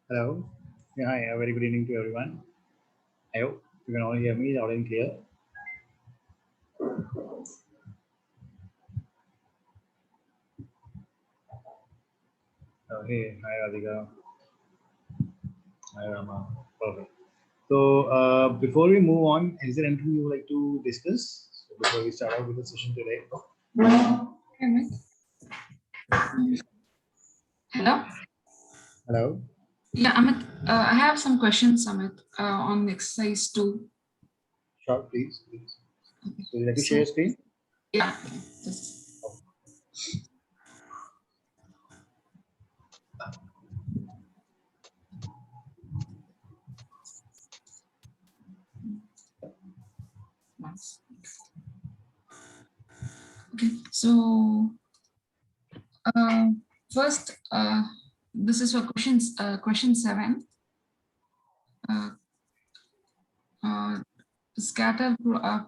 Hello. Yeah, hi. A very good evening to everyone. I hope you can all hear me loud and clear. Hey, hi Radhika. Hi Rama. Perfect. So before we move on, is there anything you would like to discuss? So before we start out with the session today. Amit. Hello. Hello. Yeah, Amit. I have some questions, Amit, on exercise two. Sure, please, please. Okay. So you like to share So your screen? yeah, just once. Okay. So uh, first, this is for questions. Question seven. Uh, uh,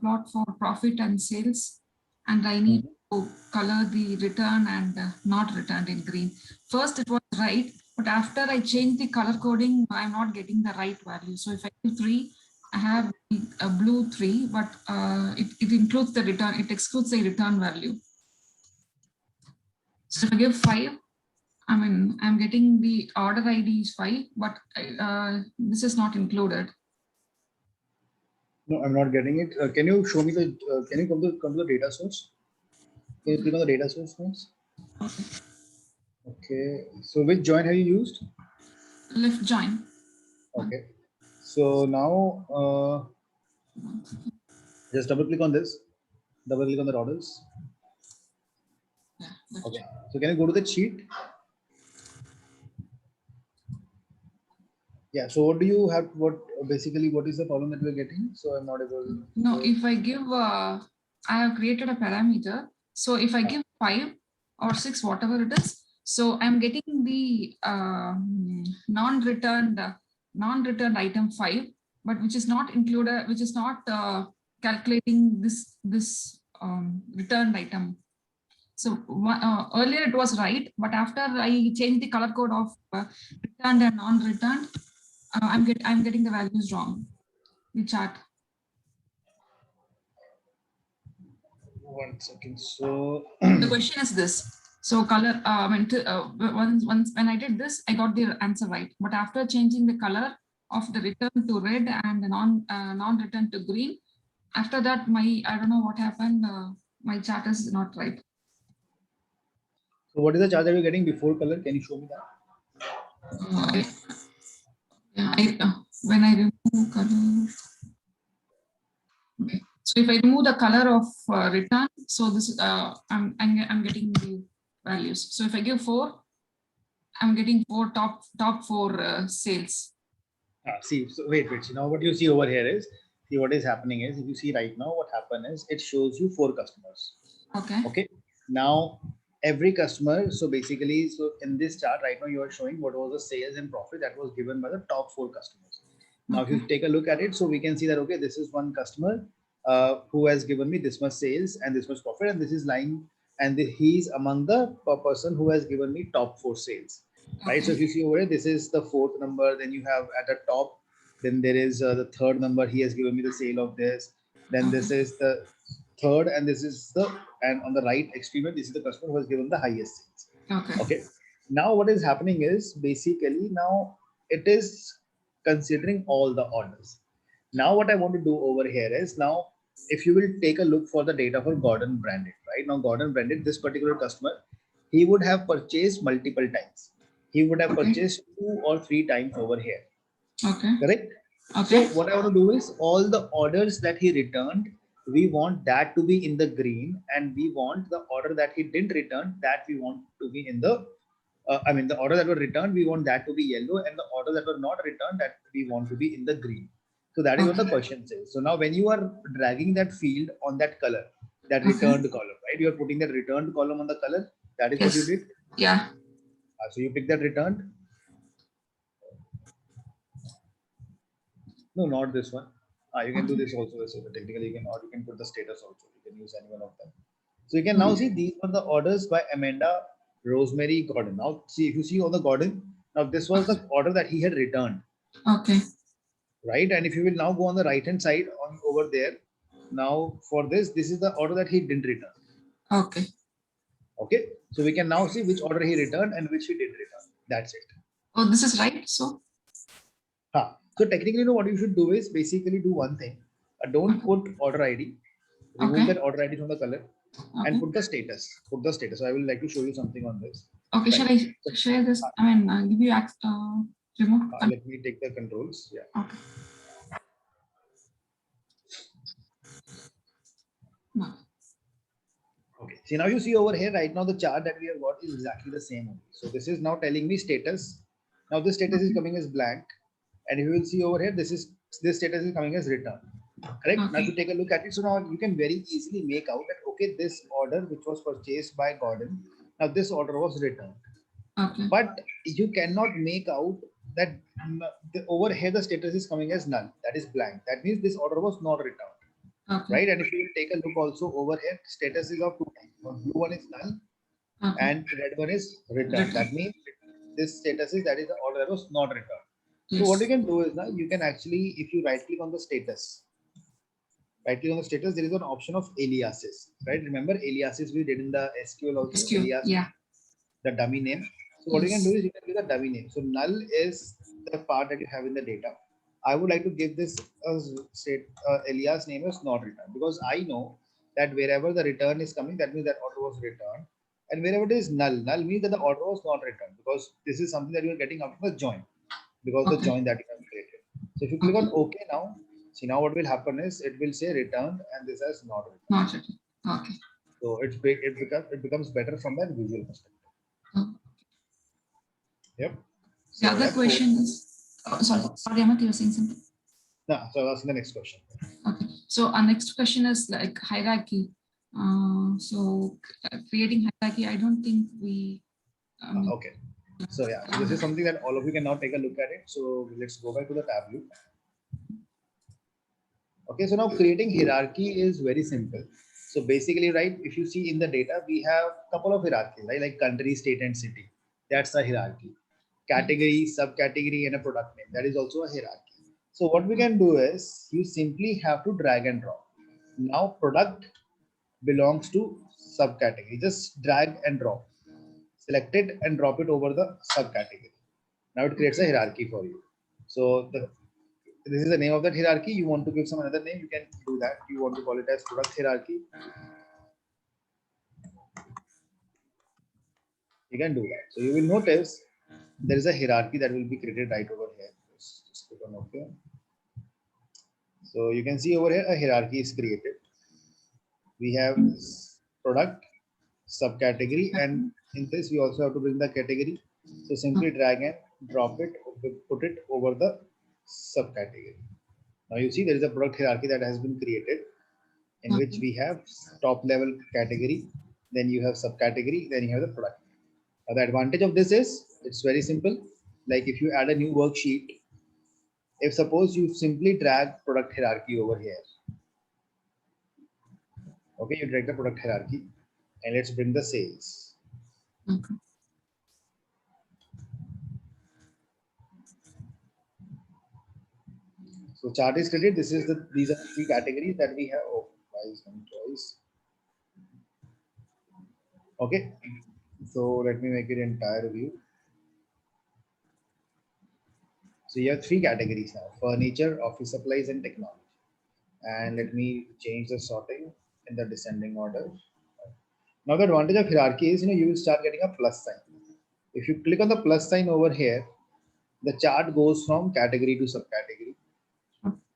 plot for profit and sales, and I need Mhm. to color the return and not returned in green. First, it was right, but after I changed the color coding, I'm not getting the right value. So if I do 3, I have a blue 3, but it includes the return, it excludes the return value. So if I give 5, I mean, I'm getting the order ID is 5, but this is not included. No, I'm not getting it. Can you show me the? Can you come to the data source? Can you click on the data source please? Okay. Okay. So which join have you used? Left join. One. Okay. So now just double click on this. Double click on the orders. Yeah, left Okay. join. So can you go to the sheet? Yeah. So what do you have? What basically what is the problem that we're getting? So I'm not able. No, So if I give, I have created a parameter. So if I give 5 or 6, whatever it is, so I'm getting the non-returned item 5, but which is not included, which is not calculating this returned item. So earlier it was right, but after I changed the color code of returned and non-returned, I'm getting the values wrong. The chart. one second. So The question is this. So color, once when I did this, I got the answer right. But after changing the color of the return to red and the non-return to green, after that, I don't know what happened. My chart is not right. so what is the charge that you're getting before color? Can you show me that? Uh, yeah, when I remove color, okay. So if I remove the color of return, so this I'm getting the values. So if I give 4, I'm getting 4 top 4 sales. See, so wait. So now what you see over here is, see what is happening is, if you see right now, what happened is it shows you 4 customers. Okay. Okay. Now every customer. So basically, so in this chart right now, you are showing what was the sales and profit that was given by the top 4 customers. Now, if Okay. you take a look at it, so we can see that okay, this is one customer who has given me this much sales and this much profit, and this is lying, and he's among the person who has given me top 4 sales, right? So Okay. if you see over here, this is the fourth number. Then you have at the top, then there is the third number. He has given me the sale of this. Then Okay. this is the third, and this is the, and on the right extreme, this is the customer who has given the highest sales. Okay. Okay. Now what is happening is basically now it is considering all the orders. Now what I want to do over here is, now if you will take a look for the data for Gordon branded, right? Now Gordon branded, this particular customer, he would have purchased multiple times. He would have Okay. purchased 2 or 3 times over here. Okay. Correct? So Okay. what I want to do is all the orders that he returned, we want that to be in the green, and we want the order that he didn't return, that we want to be in the I mean, the order that were returned, we want that to be yellow, and the order that were not returned, that we want to be in the green. So that is what the Okay. question says. So now, when you are dragging that field on that color, that Okay. returned column, right? You are putting that returned column on the color. That is what you Yes. did. Yeah. So you pick that returned. No, not this one. You can do Okay. this also. So technically, you can, or you can put the status also. You can use any one of them. So you can now see Okay. these are the orders by Amanda, Rosemary, Gordon. Now see, if you see on the Gordon, Now this was the order that he had returned, Okay. right? And if you will now go on the right hand side on over there, now for this is the order that he didn't return. Okay. Okay, so we can now see which order he returned and which he didn't return. That's it. Oh, this is right. So. So technically, what you should do is basically do one thing. Don't put order ID. Remove Okay. that order ID from the color and Okay. put the status. Put the status. So I will like to show you something on this. Okay. Shall I share this? I mean, give you remote. Let me take the controls. Yeah. Okay. No. Okay. See, now you see over here right now the chart that we have got is exactly the same only. So this is now telling me status. Now this status is coming as blank, and you will see over here this status is coming as return. Correct. Okay. Now if you take a look at it, so now you can very easily make out that okay, this order which was purchased by Gordon, now this order was returned. Okay. But you cannot make out that over here the status is coming as null, that is blank. That means this order was not returned. Okay. Right. And if you will take a look also over here, status is of two types. Blue one is null, Okay. and red one is return. That means this status is that is the order that was not returned. Yes. So what you can do is now you can actually, if you right click on the status, there is an option of aliases, right? Remember aliases we did in the SQL also. SQL, alias, yeah. The dummy name. So what you can do is you can give the dummy name. So null is the part that you have in the data. I would like to give this alias name as not returned, because I know that wherever the return is coming, that means that order was returned. And wherever it is null means that the order was not returned, because this is something that you are getting after the join, because the join that you have created. So if you click on OK now, see now what will happen is it will say returned and this has not returned. Not returned. Okay. So it becomes better from that visual perspective. Yep. So the other question is, sorry, Amit, you were saying something? No, so that's the next question. Okay. So our next question is like hierarchy. So creating hierarchy, I don't think we. Okay. So yeah, so this is something that all of you can now take a look at it. So let's go back to the Tableau. Okay, so now creating hierarchy is very simple. So basically, right, if you see in the data, we have a couple of hierarchies, right? Like country, state, and city. That's a hierarchy. Category, subcategory, and a product name. That is also a hierarchy. So what we can do is you simply have to drag and drop. Now product belongs to subcategory. Just drag and drop. Select it and drop it over the subcategory. Now it creates a hierarchy for you. So this is the name of that hierarchy. You want to give some another name, you can do that. You want to call it as product hierarchy, you can do that. So you will notice there is a hierarchy that will be created right over here. Just click on OK. So you can see over here a hierarchy is created. We have product, subcategory, and in this we also have to bring the category. So simply drag and drop it, put it over the subcategory. Now you see there is a product hierarchy that has been created, in which we have top level category, then you have subcategory, then you have the product. Now the advantage of this is it's very simple. Like if you add a new worksheet, if suppose you simply drag product hierarchy over here, okay, you drag the product hierarchy, and let's bring the sales. Okay. So chart is created. These are the three categories that we have. Oh, why is one choice? Okay, so let me make it entire view. So you have three categories now: furniture, office supplies, and technology. And let me change the sorting in the descending order. Now the advantage of hierarchy is you will start getting a plus sign. If you click on the plus sign over here, the chart goes from category to subcategory.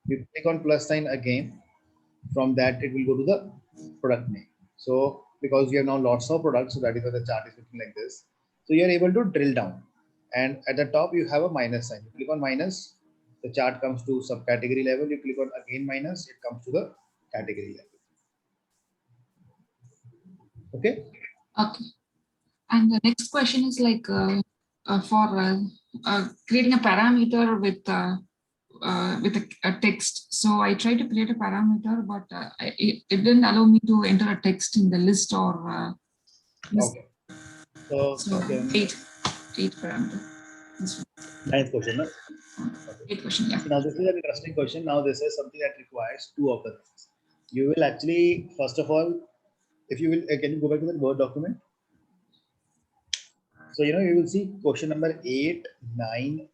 You click on plus sign again. From that, it will go to the product name. So because we have now lots of products, so that is why the chart is looking like this. So you are able to drill down, and at the top you have a minus sign. You click on minus, the chart comes to subcategory level. You click on again minus, it comes to the category level. Okay. Okay. And the next question is like for creating a parameter with a text. So I tried to create a parameter, but it didn't allow me to enter a text in the list or. Okay. So okay. Eight parameter. Ninth question. No? Great question. Yeah. So now this is an interesting question. Now this is something that requires two of the things. You will actually, first of all, if you will, can you go back to the Word document? So, you will see question number 8, 9,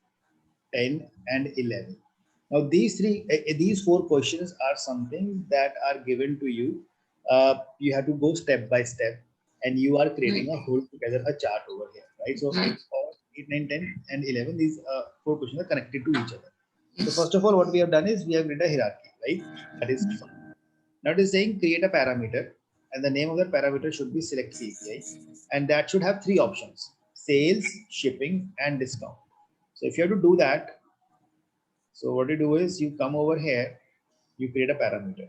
10, and 11. Now, these four questions are something that are given to you. You have to go step by step, and you are creating a whole together a chart over here, right? So, Right. all 8, 9, 10, and 11, these four questions are connected to each other. So, Yes. first of all, what we have done is we have created a hierarchy, right? That is fine. Now it is saying create a parameter, and the name of that parameter should be select KPI, and that should have three options: sales, shipping, and discount. So if you have to do that, so what you do is you come over here, you create a parameter.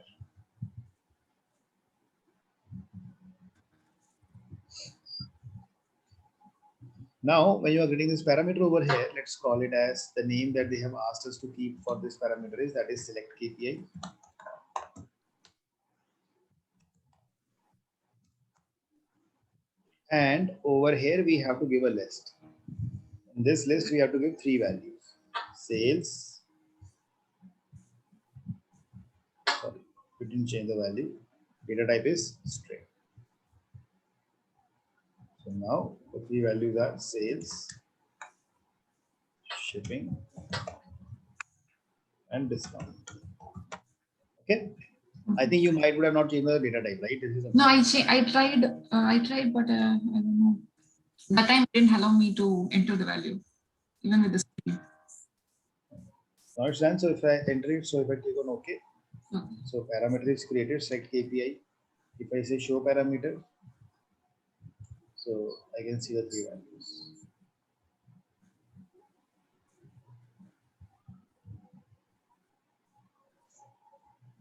Now, when you are getting this parameter over here, let's call it as the name that they have asked us to keep for this parameter is that is select KPI. And over here, we have to give a list. In this list, we have to give three values: sales. Sorry, we didn't change the value. Data type is string. So now the three values are sales, shipping, and discount. Okay. I think you might would have not changed the data type, right? This is No, I tried, but I don't know. That time it didn't allow me to enter the value, even with the screen. now it's done. So if I enter it, so if I click on OK, Okay. so parameter is created, select KPI. If I say show parameter, so I can see the three values.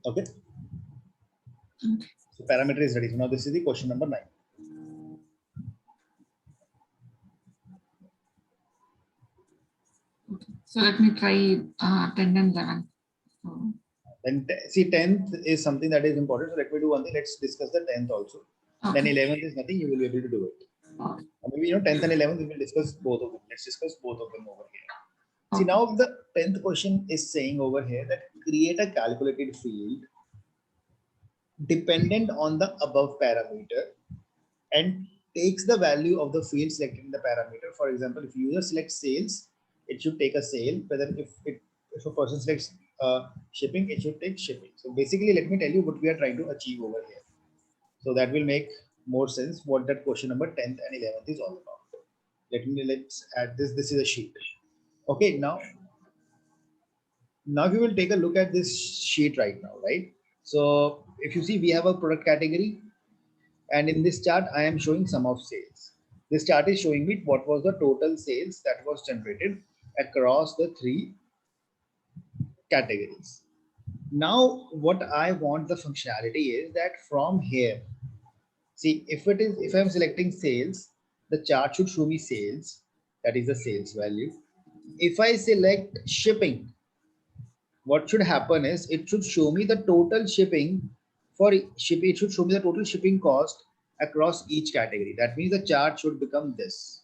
Okay. So parameter is ready. So now this is the question number 9. Okay. So let me try 10 and 11. Then see 10th is something that is important. So let me do one thing. Let's discuss the 10th also. Okay. Then 11th is nothing. You will be able to do it. Okay. Maybe 10th and 11th we will discuss both of them. Let's discuss both of them over here. See, Okay. now the 10th question is saying over here that create a calculated field dependent on the above parameter and takes the value of the field selected in the parameter. For example, if user selects sales, it should take a sale. Whether if a person selects shipping, it should take shipping. So basically, let me tell you what we are trying to achieve over here. So that will make more sense what that question number 10th and 11th is all about. Let's add this. This is a sheet. Okay, now we will take a look at this sheet right now, right? So if you see, we have a product category, and in this chart I am showing sum of sales. This chart is showing me what was the total sales that was generated across the three categories. Now what I want the functionality is that from here, see, if I'm selecting sales, the chart should show me sales, that is the sales value. If I select shipping, what should happen is it should show me the total shipping for shipping. It should show me the total shipping cost across each category. That means the chart should become this.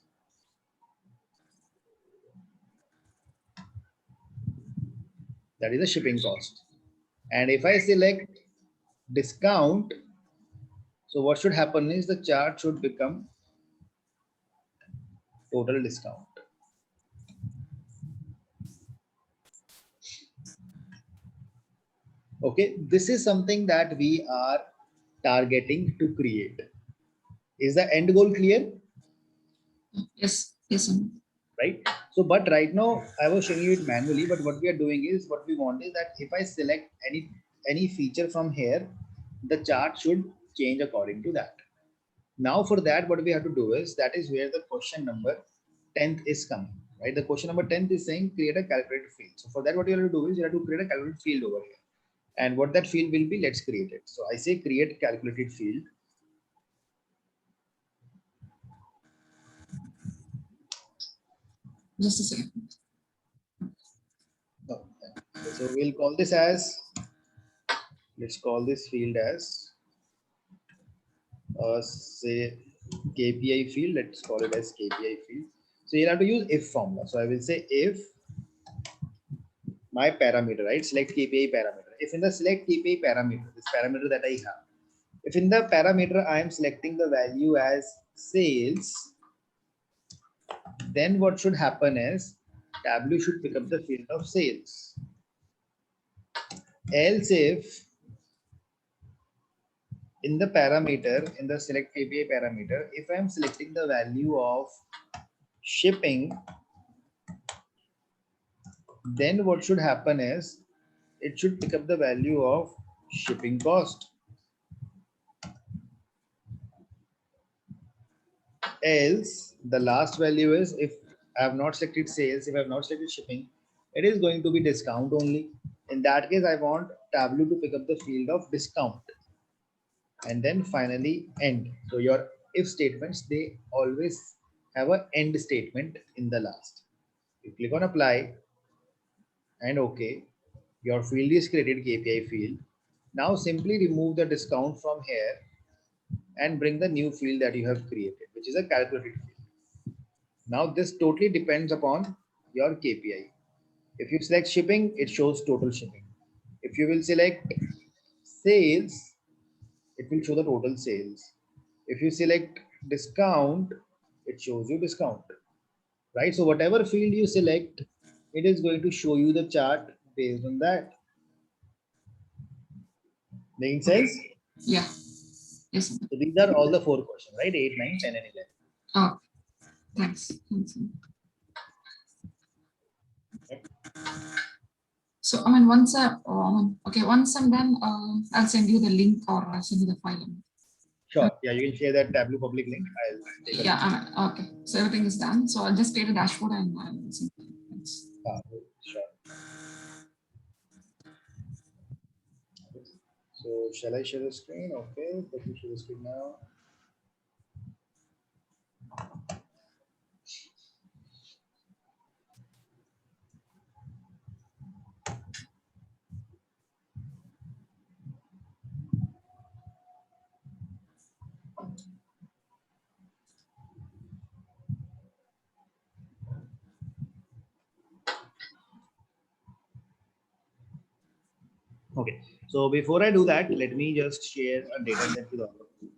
That is the shipping cost. And if I select discount, so what should happen is the chart should become total discount. Okay, this is something that we are targeting to create. Is the end goal clear? Yes. Yes. Right? So, but right now I was showing you it manually, but what we are doing is what we want is that if I select any feature from here, the chart should change according to that. Now for that, what we have to do is that is where the question number 10th is coming, right? The question number 10th is saying create a calculated field. So for that, what you have to do is you have to create a calculated field over here. And what that field will be, let's create it. So I say create calculated field. Just a second. Oh, so we'll call this as, let's call this field as say KPI field. Let's call it as KPI field. So you'll have to use if formula. So I will say if my parameter, right? Select KPI parameter. If in the select KPI parameter, this parameter that I have, if in the parameter I am selecting the value as sales, then what should happen is Tableau should pick up the field of sales. Else if in the parameter, in the select KPI parameter, if I am selecting the value of shipping, then what should happen is it should pick up the value of shipping cost. Else the last value is, if I have not selected sales, if I have not selected shipping, it is going to be discount only. In that case, I want Tableau to pick up the field of discount. And then finally end. So your if statements, they always have an end statement in the last. You click on apply and OK. Your field is created, KPI field. Now simply remove the discount from here and bring the new field that you have created, which is a calculated field. Now this totally depends upon your KPI. If you select shipping, it shows total shipping. If you will select sales, it will show the total sales. If you select discount, it shows you discount, right? So whatever field you select, it is going to show you the chart based on that. Making sense? Yeah. Yes. So these are all the 4 questions, right? 8, 9, 10, and 11. Oh, thanks. Thanks. So, I mean, once okay, once I'm done, I'll send you the link or I'll send you the file. Sure. Yeah, you can share that Tableau public link. I'll take a Yeah, okay. So everything is done. So I'll just create a dashboard and I'll send you. Thanks. Sure. So shall I share the screen? Okay, let me share the screen now. Okay, so before I do that, let me just share a data set with all of you.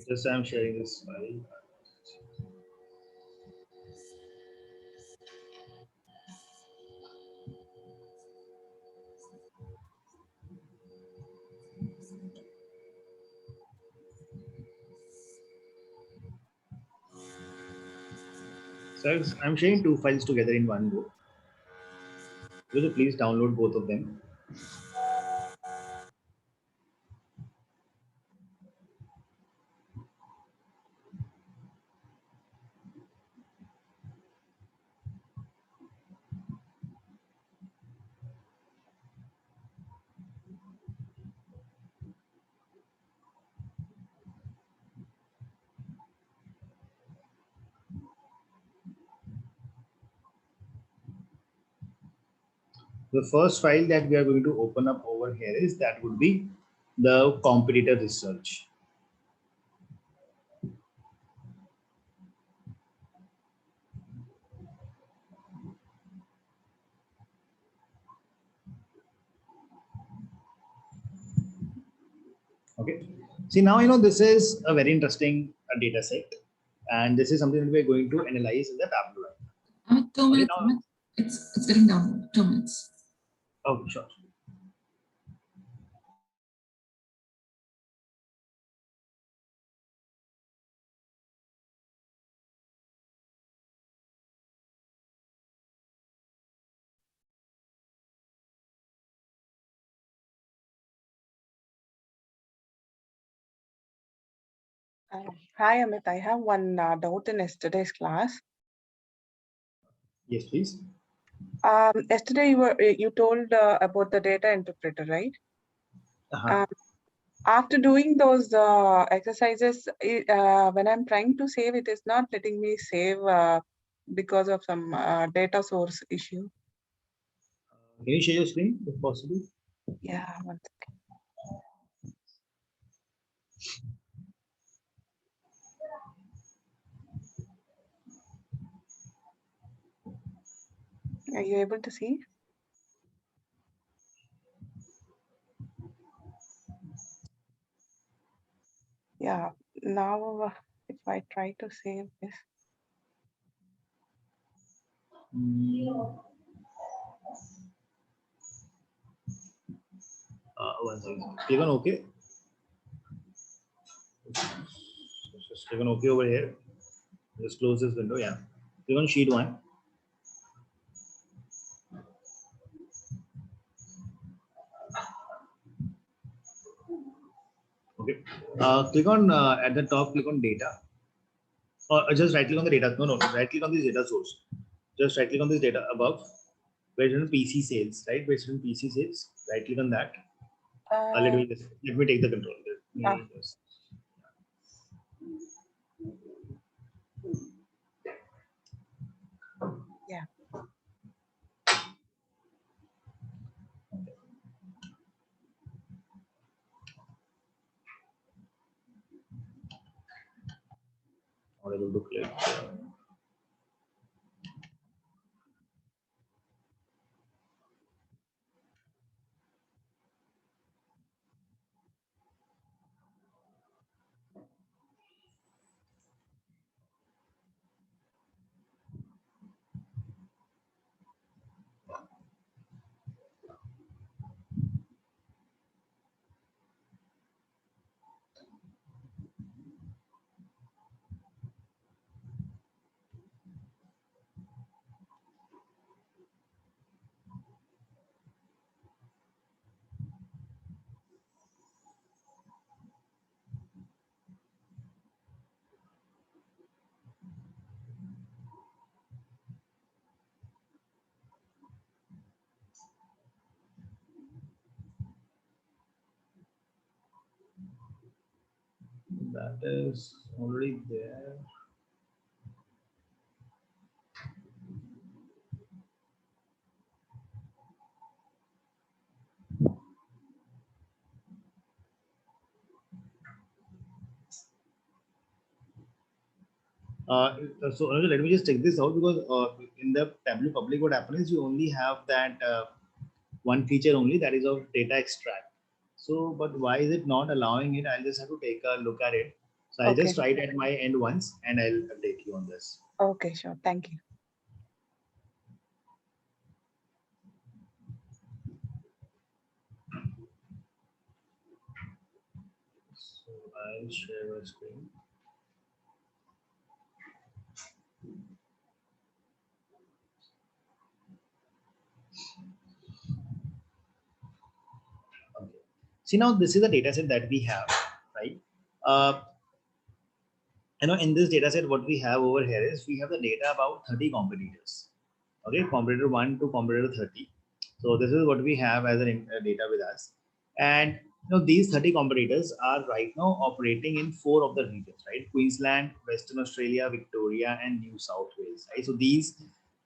Just I'm sharing this file. So I'm sharing 2 files together in one go. Will you please download both of them? The first file that we are going to open up over here is that would be the competitor research. Okay. See, now this is a very interesting data set, and this is something that we're going to analyze in the Tableau. Amit, 2 Okay, minutes. now, Amit. It's getting down 2 minutes. Okay, sure. Hi, Amit. I have one doubt in yesterday's class. Yes, please. Yesterday you told about the data interpreter, right? Uh-huh. After doing those exercises, when I'm trying to save, it is not letting me save because of some data source issue. Can you share your screen if possible? Yeah, one second. Are you able to see? Yeah. Now, if I try to save this. One second. Click on OK. Just click on OK over here. Just close this window. Yeah. Click on sheet 1. Okay. Click on at the top. Click on data. Or just right click on the data. No, right click on this data source. Just right click on this data above. Where it's written PC sales, right? Where it's written PC sales. Right click on that. Let me take the control. Let me just. Yeah. Not able to click. That is already there. So let me just check this out because in the Tableau public, what happens is you only have that one feature only, that is of data extract. So, but why is it not allowing it? I'll just have to take a look at it. So I'll just try it at my end once and I'll update you on this. Okay, sure. Thank you. So I'll share my screen. Okay. See, now this is the data set that we have, right? In this data set, what we have over here is we have the data about 30 competitors. Okay, competitor 1 to competitor 30. So this is what we have as a data with us. And these 30 competitors are right now operating in 4 of the regions, right? Queensland, Western Australia, Victoria, and New South Wales, right? So these,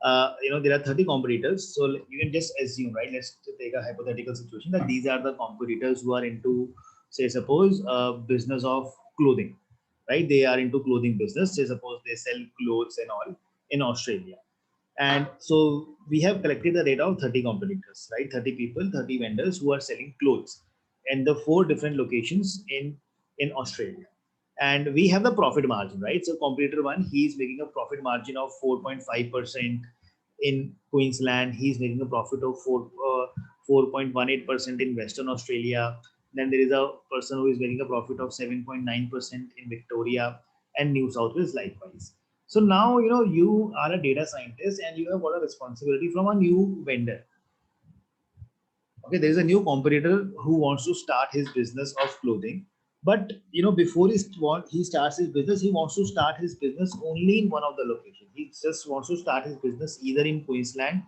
there are 30 competitors. So you can just assume, right? Let's take a hypothetical situation that these are the competitors who are into, say, suppose, business of clothing, right? They are into clothing business. Say, suppose they sell clothes and all in Australia. And so we have collected the data of 30 competitors, right? 30 people, 30 vendors who are selling clothes in the 4 different locations in Australia. And we have the profit margin, right? So competitor 1, he is making a profit margin of 4.5% in Queensland. He's making a profit of 4.18% in Western Australia. Then there is a person who is making a profit of 7.9% in Victoria and New South Wales likewise. So now you are a data scientist and you have got a responsibility from a new vendor. Okay, there is a new competitor who wants to start his business of clothing, but before he starts his business, he wants to start his business only in one of the locations. He just wants to start his business either in Queensland,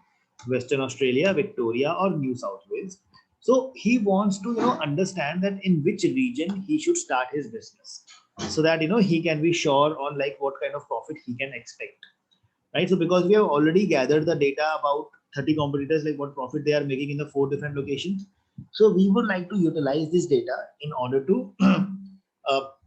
Western Australia, Victoria, or New South Wales. So he wants to understand that in which region he should start his business, so that he can be sure on like what kind of profit he can expect, right? So because we have already gathered the data about 30 competitors, like what profit they are making in the 4 different locations. So we would like to utilize this data in order to come up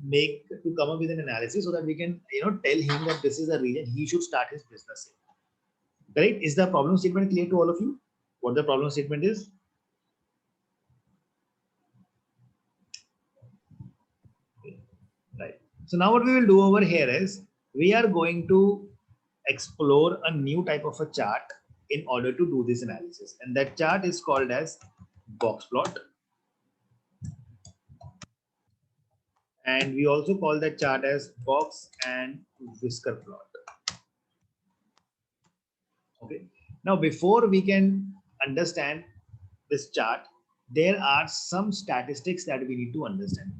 with an analysis so that we can tell him that this is the region he should start his business in. Right? Is the problem statement clear to all of you? What the problem statement is? Right. So now what we will do over here is we are going to explore a new type of a chart in order to do this analysis, and that chart is called as box plot, and we also call that chart as box and whisker plot. Okay, now before we can understand this chart, there are some statistics that we need to understand.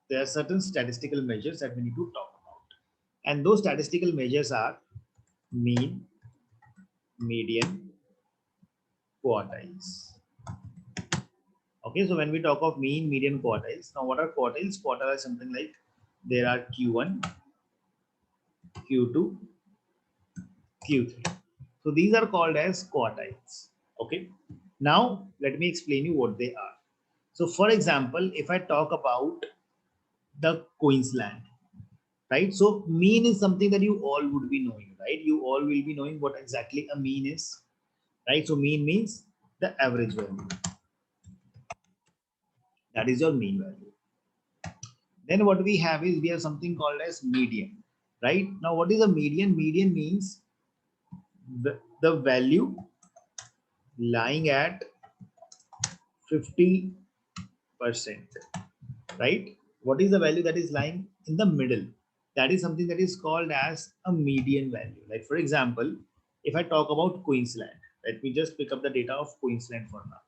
There are certain statistical measures that we need to talk about, and those statistical measures are mean, median, quartiles. Okay, so when we talk of mean, median, quartiles, now what are quartiles? Quartile is something like there are Q1, Q2, Q3. So these are called as quartiles. Okay, now let me explain you what they are. So for example, if I talk about the Queensland, right? So mean is something that you all would be knowing, right? You all will be knowing what exactly a mean is, right? So mean means the average value. That is your mean value. Then what we have is we have something called as median, right? Now what is a median? Median means the value lying at 50%, right? What is the value that is lying in the middle? That is something that is called as a median value. Like for example, if I talk about Queensland, let me just pick up the data of Queensland for now.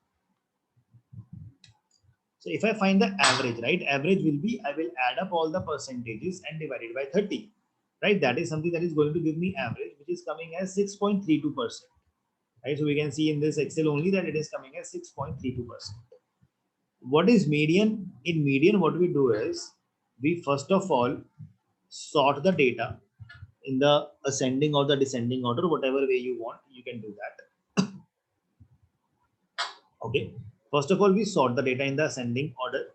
So if I find the average, right? Average will be, I will add up all the percentages and divide it by 30, right? That is something that is going to give me average, which is coming as 6.32%, right? So we can see in this Excel only that it is coming as 6.32%. What is median? In median, what we do is we first of all sort the data in the ascending or the descending order, whatever way you want, you can do that. Okay. First of all, we sort the data in the ascending order.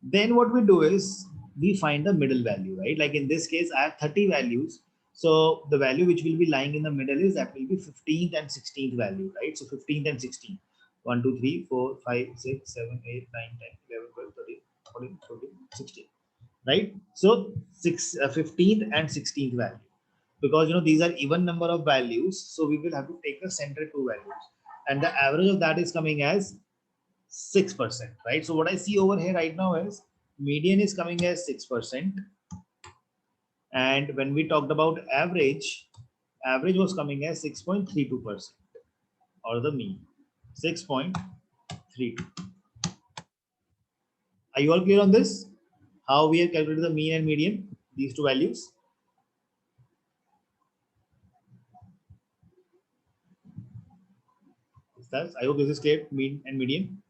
Then what we do is we find the middle value, right? Like in this case, I have 30 values. So the value which will be lying in the middle is that will be 15th and 16th value, right? So 15th and 16th. 1, 2, 3, 4, 5, 6, 7, 8, 9, 10, 11, 12, 13, 14, 15, 16, right? So 15th and 16th value. Because these are even number of values, so we will have to take the center two values, and the average of that is coming as 6%, right? So what I see over here right now is median is coming as 6%, and when we talked about average, average was coming as 6.32%, or the mean 6.32. Are you all clear on this? How we have calculated the mean and median, these two values? I hope this is clear, mean and median,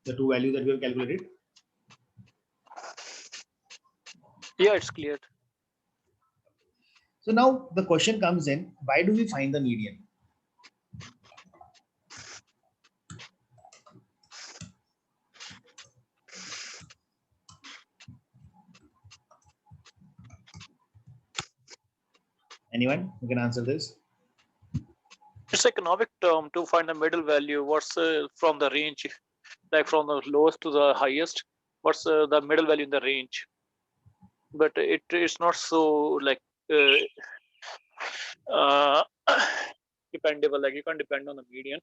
the two values that we have calculated. Yeah, it's clear. So now the question comes in, why do we find the median? Anyone who can answer this? It's economic term to find the middle value. What's from the range, like from the lowest to the highest? What's the middle value in the range? But it's not so like uh, level, like you can't depend on the median,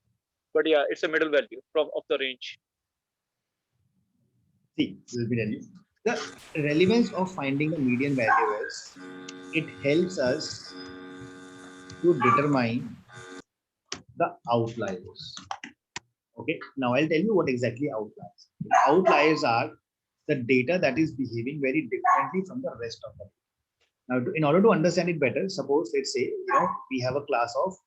but yeah, it's a middle value of the range. See, let me tell you. The relevance of finding the median value is it helps us to determine the outliers. Okay, now I'll tell you what exactly outliers. Outliers are the data that is behaving very differently from the rest of the data. Now, in order to understand it better, suppose let's say we have a class of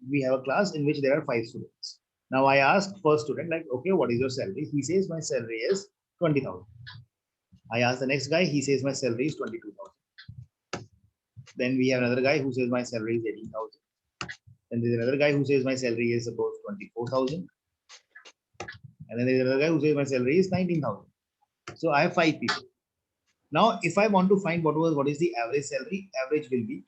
we have a class in which there are 5 students. Now I ask first student like, okay, what is your salary? He says my salary is 20,000. I ask the next guy, he says my salary is 22,000. Then we have another guy who says my salary is 18,000. Then there's another guy who says my salary is suppose 24,000. And then there's another guy who says my salary is 19,000. So I have 5 people. Now, if I want to find what is the average salary, average will be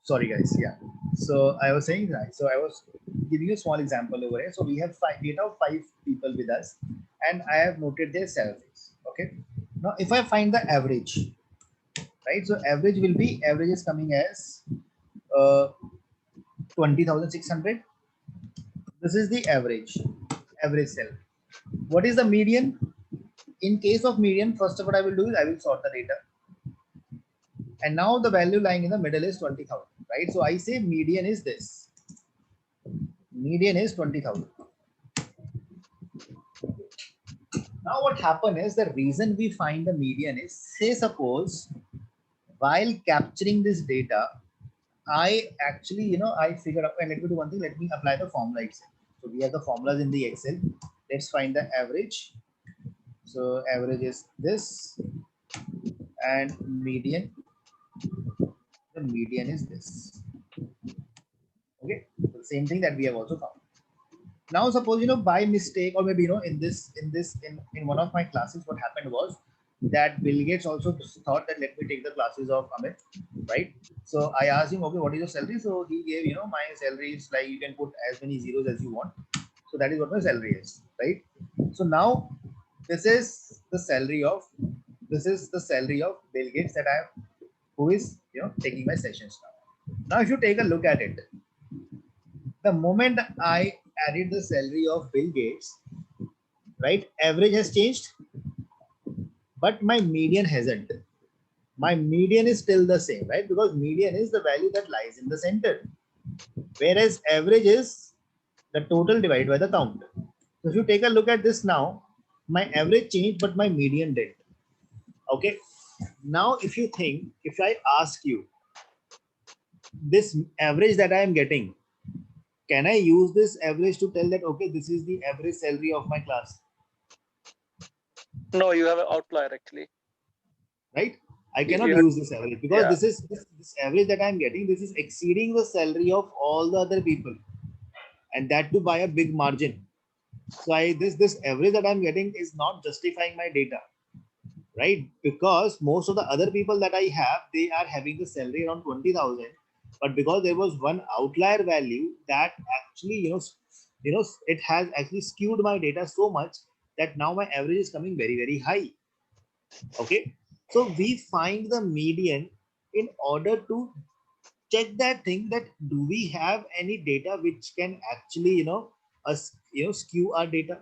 sorry guys, yeah. So I was saying that. So I was giving you a small example over here. So we have data of 5 people with us, and I have noted their salaries. Okay. Now if I find the average, right? So average is coming as 20,600. This is the average salary. What is the median? In case of median, first of what I will do is I will sort the data. And now the value lying in the middle is 20,000, right? So I say median is this. Median is 20,000. Now what happened is the reason we find the median is, say suppose while capturing this data, I actually, I figured out, and let me do one thing, let me apply the formula itself. So we have the formulas in the Excel. Let's find the average. So average is this, and median, the median is this. Okay, the same thing that we have also found. Now suppose by mistake, or maybe in one of my classes, what happened was that Bill Gates also thought that let me take the classes of Amit, right? So I asked him, okay, what is your salary? So he gave, my salary is like, you can put as many zeros as you want. So that is what my salary is, right? So now this is the salary of Bill Gates that I have, who is taking my sessions now. Now if you take a look at it, the moment I added the salary of Bill Gates, right, average has changed, but my median hasn't. My median is still the same, right? Because median is the value that lies in the center, whereas average is the total divided by the count. So if you take a look at this now, my average changed, but my median didn't. Okay. Now, if I ask you this average that I am getting, can I use this average to tell that, okay, this is the average salary of my class? No, you have an outlier actually. Right? I cannot use this average because this average that I'm getting, this is exceeding the salary of all the other people, and that too by a big margin. So this average that I'm getting is not justifying my data, right? Because most of the other people that I have, they are having the salary around 20,000, but because there was one outlier value that actually it has actually skewed my data so much that now my average is coming very high. Okay, so we find the median in order to check that thing, that do we have any data which can actually skew our data.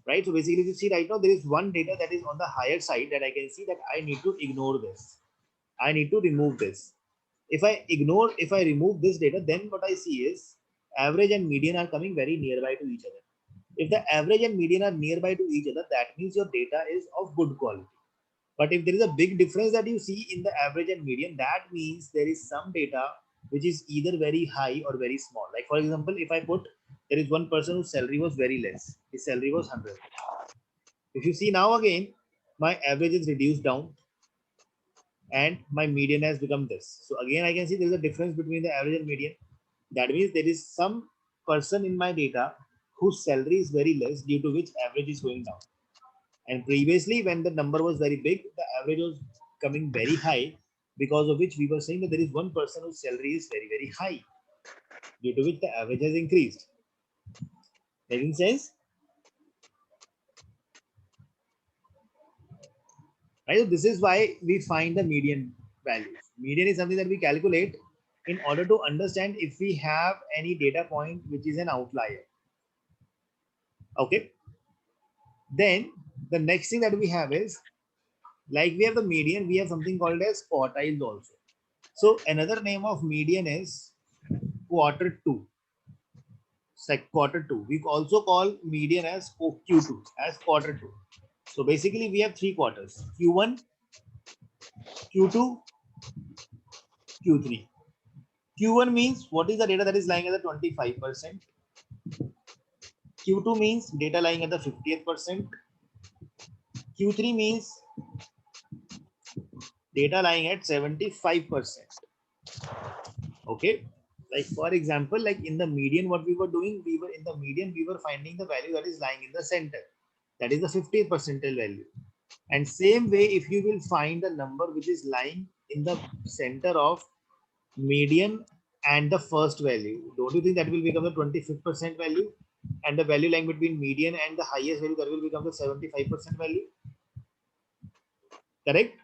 right? So basically, you see right now there is one data that is on the higher side that I can see that I need to ignore this. I need to remove this. If I remove this data, then what I see is average and median are coming very nearby to each other. If the average and median are nearby to each other, that means your data is of good quality. But if there is a big difference that you see in the average and median, that means there is some data which is either very high or very small. Like for example, if I put there is one person whose salary was very less, his salary was 100. If you see now again, my average is reduced down and my median has become this. So again, I can see there is a difference between the average and median. That means there is some person in my data whose salary is very less, due to which average is going down. And previously, when the number was very big, the average was coming very high, because of which we were saying that there is one person whose salary is very, very high, due to which the average has increased. Making sense? Right? So this is why we find the median values. Median is something that we calculate in order to understand if we have any data point which is an outlier. Okay. Then the next thing that we have is, like we have the median, we have something called as quartiles also. So another name of median is quarter two. Quarter two. We also call median as Q2, as quarter two. So basically we have three quarters: Q1, Q2, Q3. Q1 means what is the data that is lying at the 25%. Q2 means data lying at the 50th percent. Q3 means data lying at 75%. Okay. Like for example, like in the median, what we were doing, we were finding the value that is lying in the center. That is the 50th percentile value. And same way, if you will find the number which is lying in the center of median and the first value, don't you think that will become the 25th percent value? And the value lying between median and the highest value, that will become the 75% value. Correct?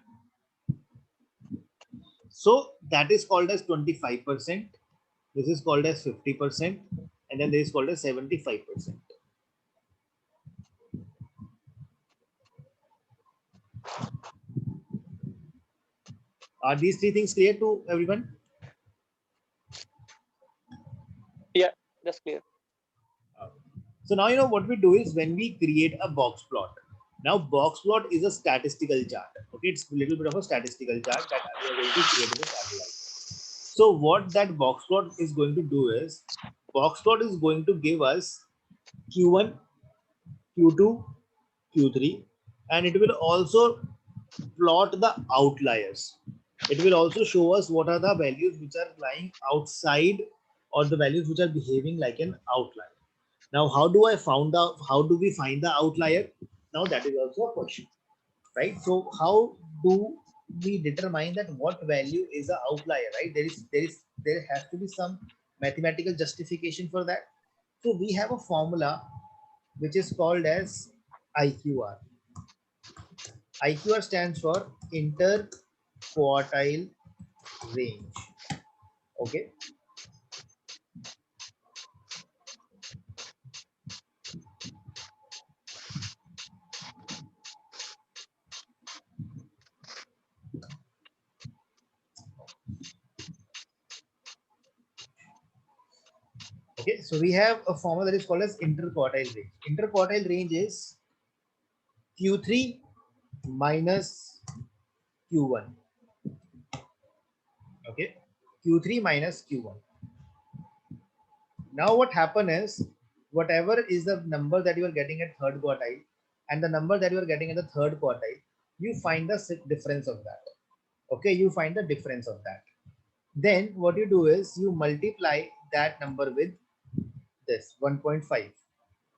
So that is called as 25%. This is called as 50%. And then this is called as 75%. Are these three things clear to everyone? Yeah, that's clear. So now you know what we do is when we create a box plot. Now box plot is a statistical chart. Okay, it's a little bit of a statistical chart that we are going to create in the Tableau. So what that box plot is going to do is, box plot is going to give us Q1, Q2, Q3, and it will also plot the outliers. It will also show us what are the values which are lying outside, or the values which are behaving like an outlier. Now, how do we find the outlier? Now that is also a question, right? So how do we determine that what value is an outlier, right? There has to be some mathematical justification for that. So we have a formula which is called as IQR. IQR stands for interquartile range. Okay. Okay, so we have a formula that is called as interquartile range. Interquartile range is Q3 minus Q1. Okay, Q3 minus Q1. Now what happen is, whatever is the number that you are getting at third quartile and the number that you are getting at the third quartile, you find the difference of that. Okay, you find the difference of that. Then what you do is you multiply that number with this 1.5.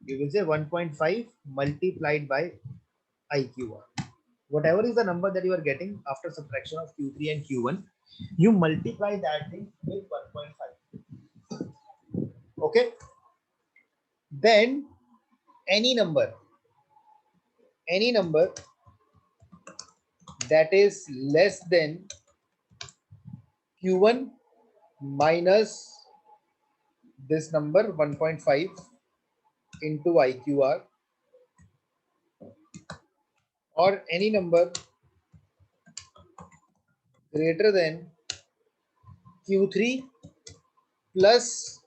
You will say 1.5 multiplied by IQR. Whatever is the number that you are getting after subtraction of Q3 and Q1, you multiply that thing with 1.5. Okay. Then any number that is less than Q1 minus this number 1.5 into IQR, or any number greater than Q3 plus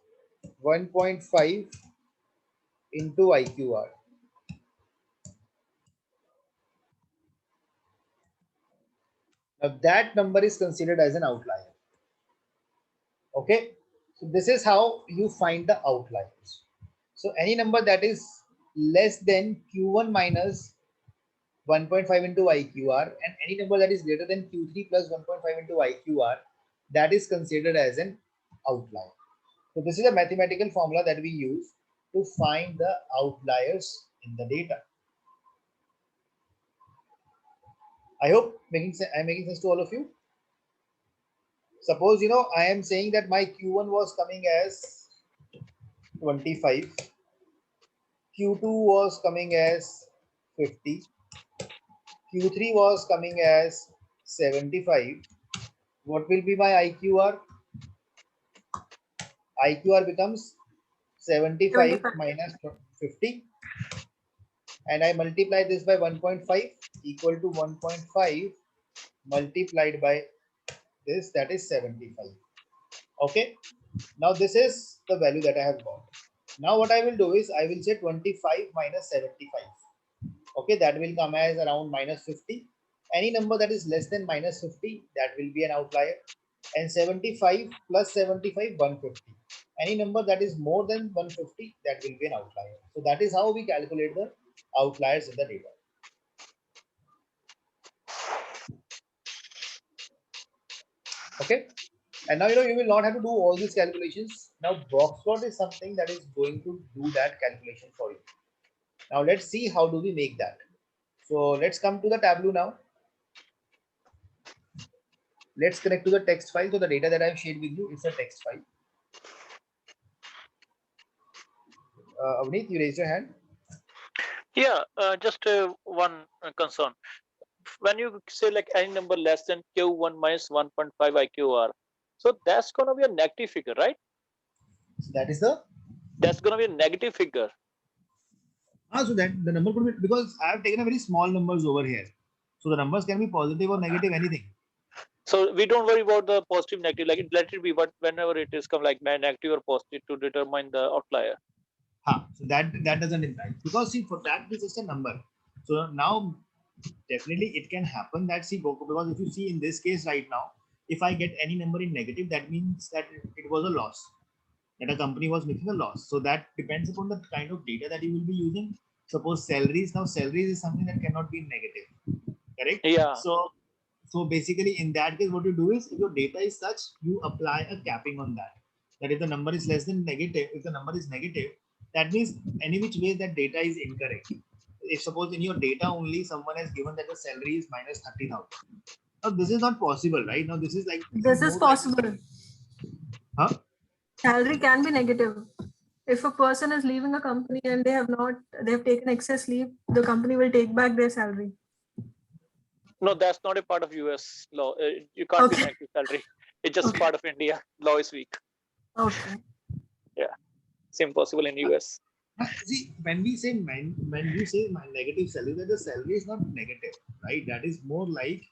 1.5 into IQR. Now that number is considered as an outlier. Okay, so this is how you find the outliers. So any number that is less than Q1 minus 1.5 into IQR and any number that is greater than Q3 plus 1.5 into IQR, that is considered as an outlier. So this is a mathematical formula that we use to find the outliers in the data. I hope I'm making sense to all of you. Suppose I am saying that my Q1 was coming as 25, Q2 was coming as 50, Q3 was coming as 75. What will be my IQR? IQR becomes 75 75. minus 50, and I multiply this by 1.5 equal to 1.5 multiplied by this, that is 75. Okay, now this is the value that I have got. Now what I will do is I will say 25 minus 75. Okay, that will come as around minus 50. Any number that is less than minus 50, that will be an outlier. And 75 plus 75, 150. Any number that is more than 150, that will be an outlier. So that is how we calculate the outliers in the data. Okay, and now you will not have to do all these calculations. Now box plot is something that is going to do that calculation for you. Now let's see how do we make that. So let's come to the Tableau now. Let's connect to the text file. So the data that I've shared with you is a text file. Avneet, you raised your hand. Yeah, just one concern. When you say like any number less than Q1 minus 1.5 IQR, so that's going to be a negative figure, right? So that is the That's going to be a negative figure. so that the number could be, because I have taken a very small numbers over here. So the numbers can be positive or negative, anything. So we don't worry about the positive, negative. Like let it be, but whenever it is come like negative or positive to determine the outlier. So that doesn't impact, because see, for that this is a number. So now definitely it can happen that, see, because if you see in this case right now, if I get any number in negative, that means that it was a loss, that a company was making a loss. So that depends upon the kind of data that you will be using. Suppose salaries, now salaries is something that cannot be negative, correct? Yeah. So basically in that case, what you do is, if your data is such, you apply a capping on that. That if the number is less than negative, if the number is negative, that means any which way that data is incorrect. If suppose in your data only someone has given that the salary is minus 30,000. Now this is not possible, right? Now this is like This is more like, possible. huh? Salary can be negative. If a person is leaving a company and they have taken excess leave, the company will take back their salary. No, that's not a part of US law. You can't be Okay. negative salary. It's just Okay. part of India. Law is weak. Okay. Yeah, it's impossible in US. See, when we say when you say my negative salary, that the salary is not negative, right? That is more like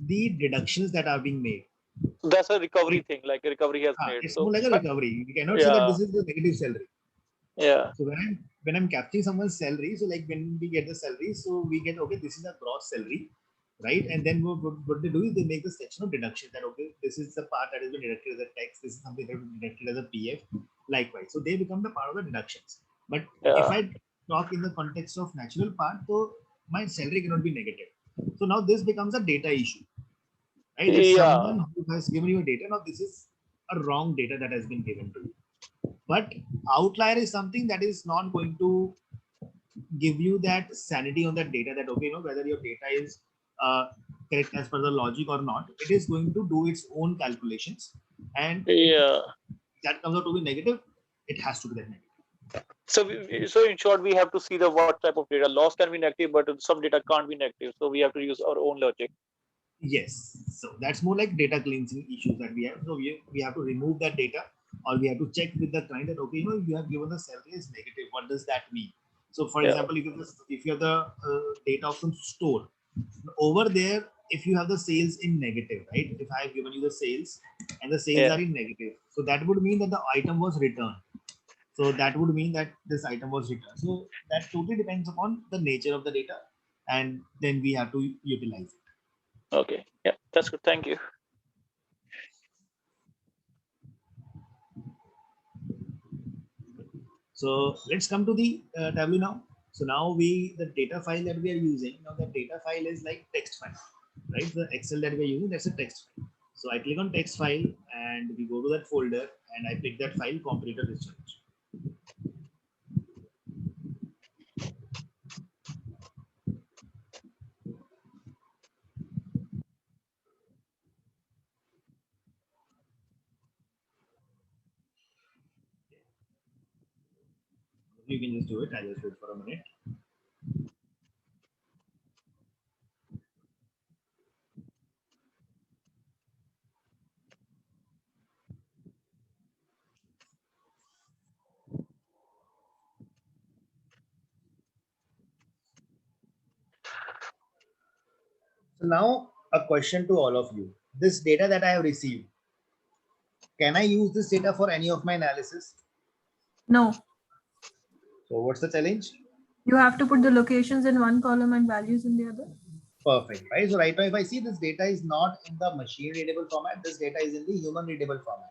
the deductions that are being made. That's a recovery thing, like a recovery has made. It's So more like a recovery. You cannot say that yeah, this is the negative salary. yeah, So when I'm capturing someone's salary, so like when we get the salary, so we get, okay, this is a gross salary, right? And then what they do is they make the section of deduction, that okay, this is the part that has been deducted as a tax, this is something that has been deducted as a PF, likewise. So they become the part of the deductions. But if yeah, I talk in the context of natural part, so my salary cannot be negative. So now this becomes a data issue, right? That yeah, someone who has given you a data, now this is a wrong data that has been given to you. But outlier is something that is not going to give you that sanity on that data, that okay, whether your data is correct as per the logic or not. It is going to do its own calculations, and if yeah. that comes out to be negative, it has to be that negative. So, so in short, we have to see the what type of data. Loss can be negative, but some data can't be negative. So we have to use our own logic. Yes, so that's more like data cleansing issues that we have. So we have to remove that data, or we have to check with the client that okay, you have given the salary is negative, what does that mean? So for Yeah. example, if you have the data of some store, over there, if you have the sales in negative, right? If I have given you the sales and the sales Yeah. are in negative, so that would mean that the item was returned. So that would mean that this item was returned. So that totally depends upon the nature of the data, and then we have to utilize it. Okay. Yeah, that's good. Thank you. So let's come to the Tableau now. So now the data file that we are using, now the data file is like text file, right? The Excel that we are using, that's a text file. So I click on text file and we go to that folder and I pick that file, comparator research. You can just do it. I'll just wait for a minute. So now a question to all of you. This data that I have received, can I use this data for any of my analysis? No, So what's the challenge? you have to put the locations in one column and values in the other. Perfect, right? So right now, if I see this data is not in the machine readable format, this data is in the human readable format.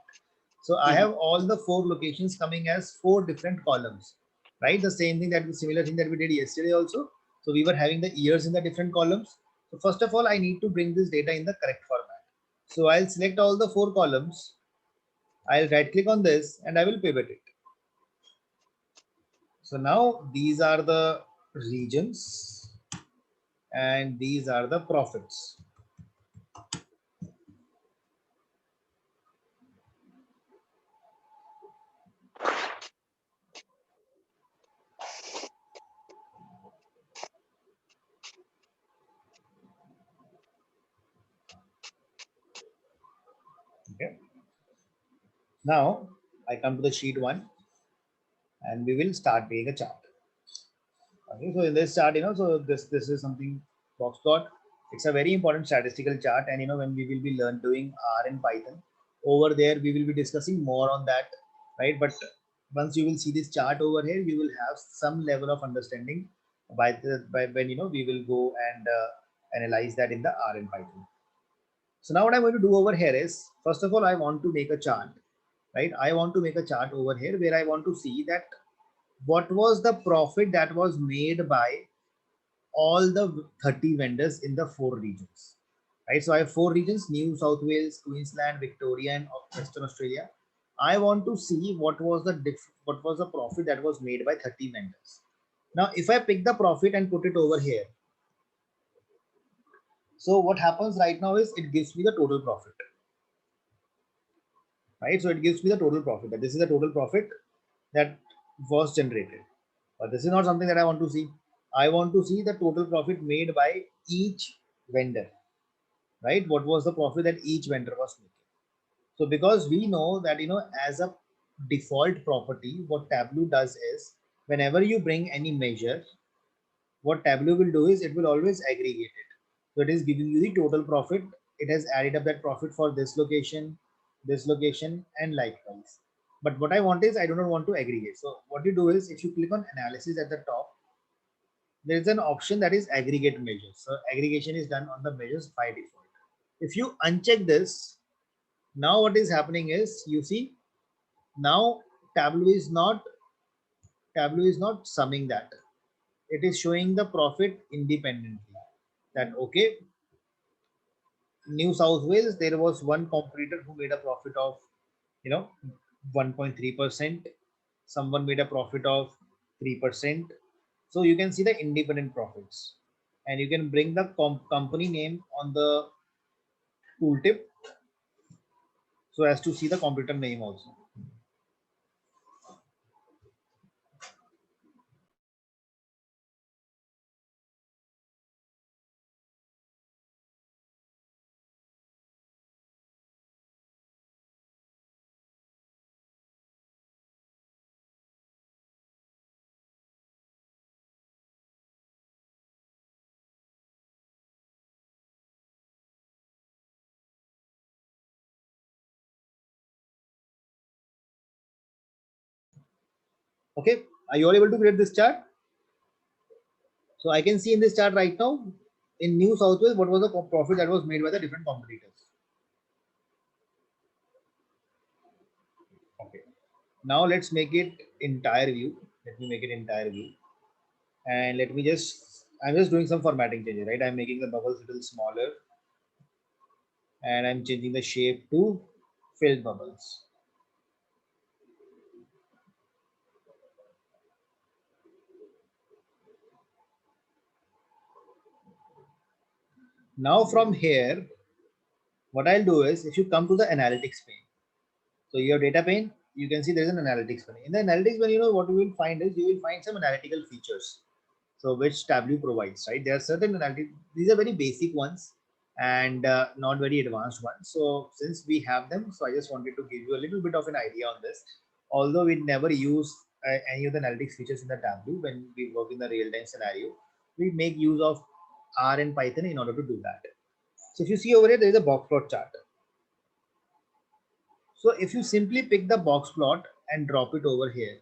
So I have all the 4 locations coming as 4 different columns, right? The same thing, that the similar thing that we did yesterday also. So we were having the years in the different columns. So first of all, I need to bring this data in the correct format. So I'll select all the 4 columns. I'll right click on this and I will pivot it. So now these are the regions and these are the profits. Okay. Now I come to the sheet 1 and we will start doing a chart. Okay, so in this chart, so this is something box plot. It's a very important statistical chart, and when we will be doing R and Python, over there we will be discussing more on that, right? But once you will see this chart over here, you will have some level of understanding by when we will go and analyze that in the R and Python. So now what I'm going to do over here is, first of all, I want to make a chart, right? I want to make a chart over here where I want to see that what was the profit that was made by all the 30 vendors in the 4 regions, right? So I have 4 regions: New South Wales, Queensland, Victoria, and Western Australia. I want to see what was the profit that was made by 30 vendors. Now if I pick the profit and put it over here, so what happens right now is it gives me the total profit, right? So it gives me the total profit, that this is the total profit that was generated. But this is not something that I want to see. I want to see the total profit made by each vendor, right? What was the profit that each vendor was making? So because we know that, as a default property, what Tableau does is, whenever you bring any measure, what Tableau will do is it will always aggregate it. So it is giving you the total profit. It has added up that profit for this location, and likewise. But what I want is, I do not want to aggregate. So what you do is, if you click on analysis at the top, there is an option that is aggregate measures. So aggregation is done on the measures by default. If you uncheck this, now what is happening is, you see, now Tableau is not summing that. It is showing the profit independently. That okay, New South Wales, there was one competitor who made a profit of, you know 1.3%. Someone made a profit of 3%. So you can see the independent profits, and you can bring the company name on the tooltip so as to see the competitor name also. Okay, are you all able to create this chart? So I can see in this chart right now in New South Wales what was the profit that was made by the different competitors. Okay, now let's make it entire view. Let me make it entire view, and let me just, I'm just doing some formatting changes, right? I'm making the bubbles a little smaller, and I'm changing the shape to filled bubbles. Now from here, what I'll do is, if you come to the analytics pane, so your data pane, you can see there's an analytics pane. In the analytics pane, you know what you will find is, you will find some analytical features. So which Tableau provides, right? There are certain analytics, these are very basic ones and not very advanced ones. So since we have them, so I just wanted to give you a little bit of an idea on this. Although we never use any of the analytics features in the Tableau when we work in the real-time scenario, we make use of R and Python in order to do that. So if you see over here, there is a box plot chart. So if you simply pick the box plot and drop it over here,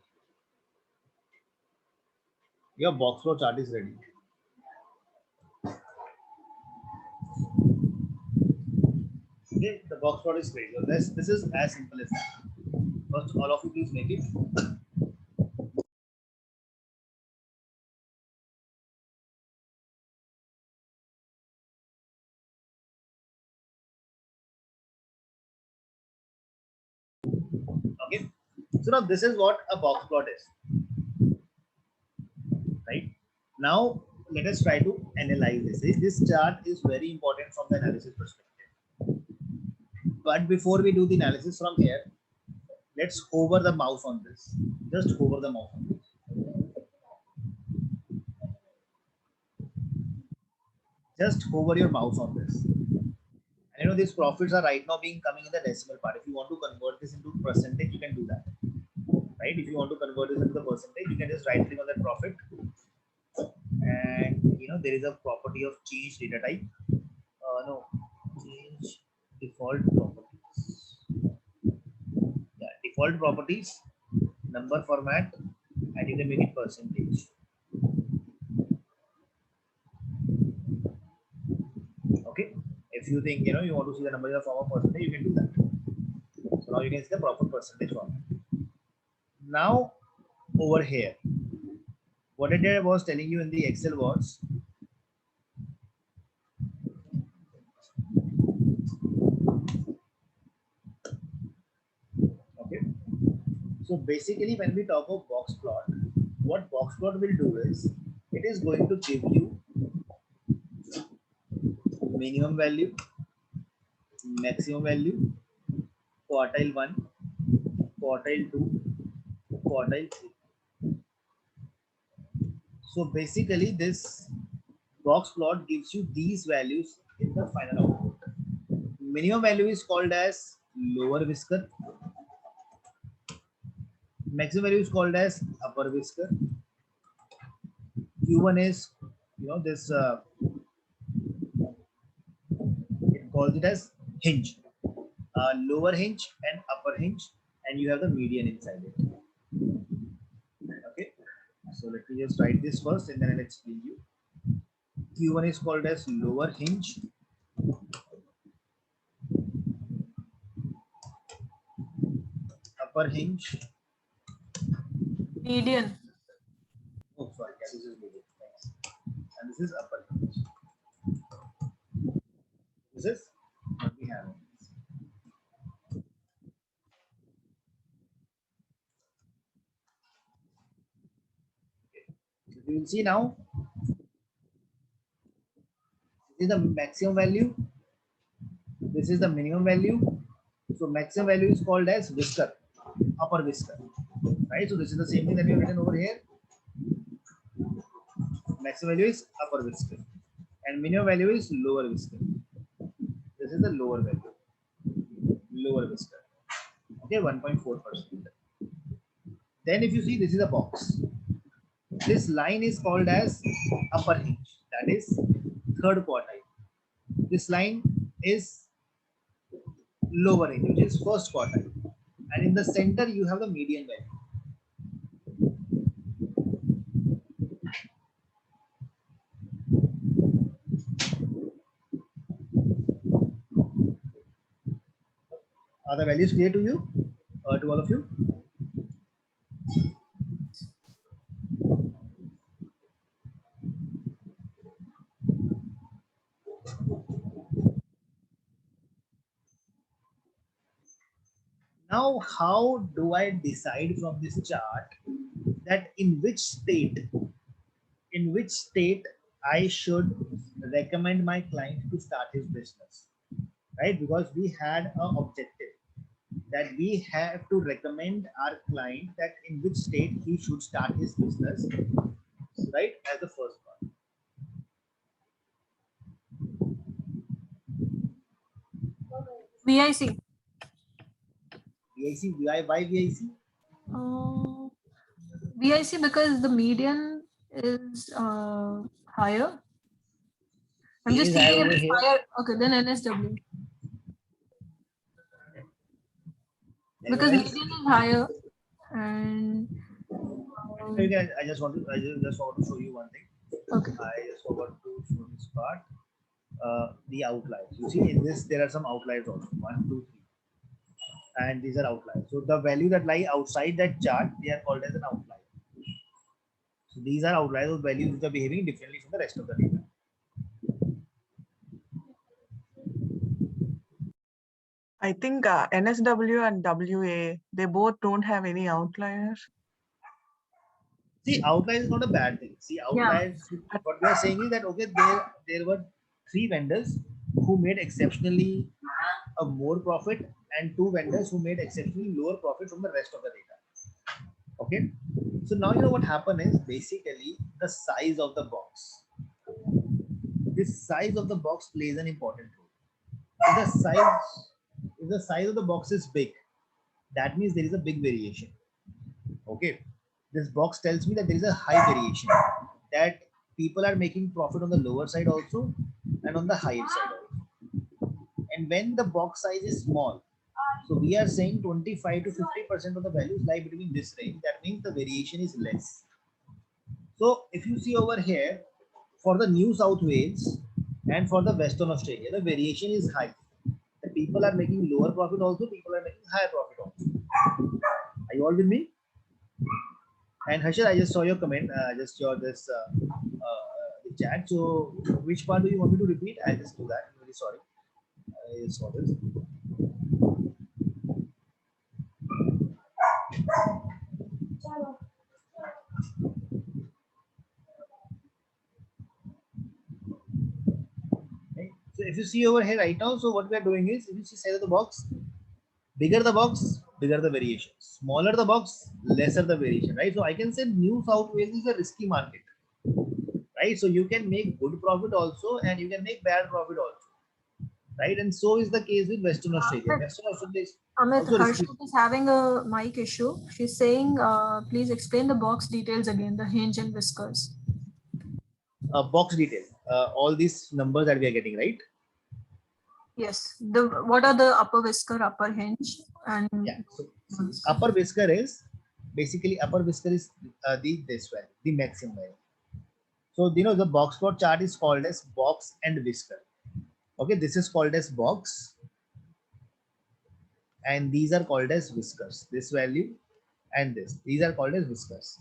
your box plot chart is ready. Okay, the box plot is ready. So this is as simple as that. First, all of you please make it. Okay, so now this is what a box plot is, right? Now let us try to analyze this. This chart is very important from the analysis perspective. But before we do the analysis from here, let's hover the mouse on this. Just hover the mouse on this. Just hover your mouse on this. And you know these profits are right now being coming in the decimal part. If you want to convert this into percentage, you can do that. Right? If you want to convert this into the percentage, you can just right click on that profit. And you know there is a property of change data type. No, change default properties. Yeah, default properties, number format, and you can make it percentage. Okay. If you think you want to see the number in the form of percentage, you can do that. So now you can see the proper percentage format. Now over here, what I did, I was telling you in the Excel was, okay. So basically, when we talk of box plot, what box plot will do is, it is going to give you minimum value, maximum value, quartile 1, quartile 2, quartile 3. So basically, this box plot gives you these values in the final output. Minimum value is called as lower whisker. Maximum value is called as upper whisker. Q1 is, this, it calls it as hinge, lower hinge and upper hinge, and you have the median inside it. Okay, so let me just write this first and then I'll explain you. Q1 is called as lower hinge, upper hinge. Median. Oh, sorry, yeah, this is median. Thanks. And this is upper hinge. This is what we have. So you will see now, this is the maximum value. This is the minimum value. So maximum value is called as whisker, upper whisker, right? So this is the same thing that we have written over here. Maximum value is upper whisker, and minimum value is lower whisker. This is the lower value, lower whisker. Okay, 1.4%. Then if you see, this is a box. This line is called as upper hinge, that is third quartile. This line is lower hinge, which is first quartile, and in the center you have the median value. Are the values clear to you, to all of you? Now, how do I decide from this chart that in which state I should recommend my client to start his business, right? Because we had an objective that we have to recommend our client that in which state he should start his business, right? As the first part. VIC. VIC, why VIC? Uh, VIC because the median is higher. I'm just Is higher thinking if over it's here. higher. Okay, then NSW. Because Otherwise, median is higher and okay, I just want to show you one thing. okay. I just forgot to show this part. The outliers. You see, in this there are some outliers also. 1, 2, 3, and these are outliers. So the value that lie outside that chart, they are called as an outlier. So these are outliers of values which are behaving differently from the rest of the data. I think NSW and WA, they both don't have any outliers. See, outliers is not a bad thing. See, outliers, what we are saying is that, okay, there were 3 vendors who made exceptionally a more profit and 2 vendors who made exceptionally lower profit from the rest of the data. Okay. So now you know what happened is basically the size of the box. This size of the box plays an important role. If the size of the box is big, that means there is a big variation. Okay, this box tells me that there is a high variation, that people are making profit on the lower side also and on the higher side also. And when the box size is small, so we are saying 25 to 50% of the values lie between this range. That means the variation is less. So if you see over here, for the New South Wales and for the Western Australia, the variation is high. The people are making lower profit also, people are making higher profit also. Are you all with me? And Harshad, I just saw your comment, just your this the chat. So which part do you want me to repeat? I'll just do that. I'm really sorry. I just saw this. Okay. So if you see over here right now, so what we are doing is, if you see size of the box, bigger the box, bigger the variation. Smaller the box, lesser the variation, right? So I can say New South Wales is a risky market, right? So you can make good profit also, and you can make bad profit also, right? And so is the case with Western Australia. Western Australia is Amit, also risky. Harshit is having a mic issue. She's saying, please explain the box details again, the hinge and whiskers. Box detail, all these numbers that we are getting, right? Yes. What are the upper whisker, upper hinge, and Yeah. So upper whisker is basically this value, the maximum value. So you know the box plot chart is called as box and whisker. Okay, this is called as box, and these are called as whiskers. This value and these are called as whiskers.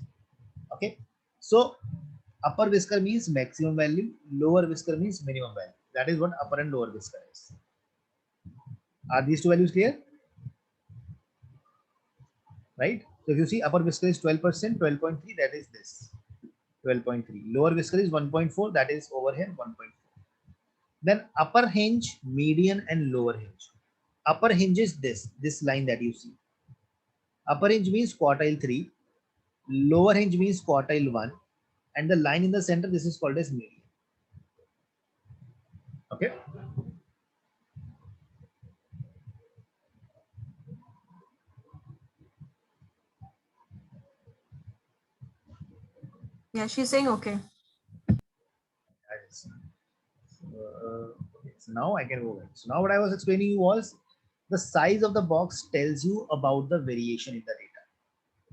Okay, so upper whisker means maximum value, lower whisker means minimum value. That is what upper and lower whisker is. Are these two values clear? Right? So if you see upper whisker is 12%, 12.3, that is this 12.3. Lower whisker is 1.4, that is over here 1.4. Then upper hinge, median, and lower hinge. Upper hinge is this line that you see. Upper hinge means quartile 3, lower hinge means quartile 1, and the line in the center, this is called as median. Okay. yeah, she's saying okay. Okay, so now I can go ahead. So now what I was explaining you was the size of the box tells you about the variation in the data,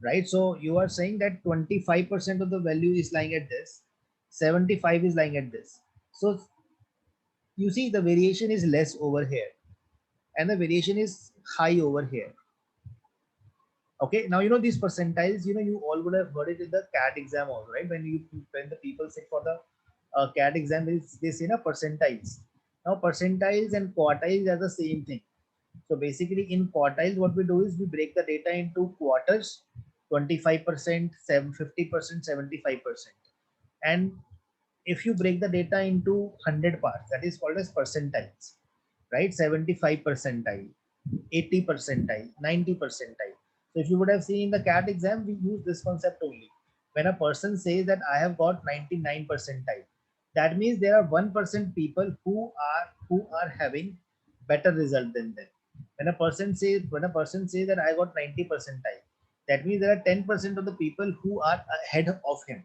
right? So you are saying that 25% of the value is lying at this, 75 is lying at this. So you see the variation is less over here. and the variation is high over here. Okay, now you know these percentiles, you know, you all would have heard it in the CAT exam also, right? When the people sit for the CAT exam, they say na percentiles. Now percentiles and quartiles are the same thing. So basically in quartiles, what we do is we break the data into quarters, 25%, 50%, 75%. And if you break the data into 100 parts, that is called as percentiles, right? 75 percentile, 80 percentile, 90 percentile. So if you would have seen in the CAT exam, we use this concept only. When a person says that I have got 99 percentile, that means there are 1% people who are having better result than them. When a person says that I got 90 percentile, that means there are 10% of the people who are ahead of him.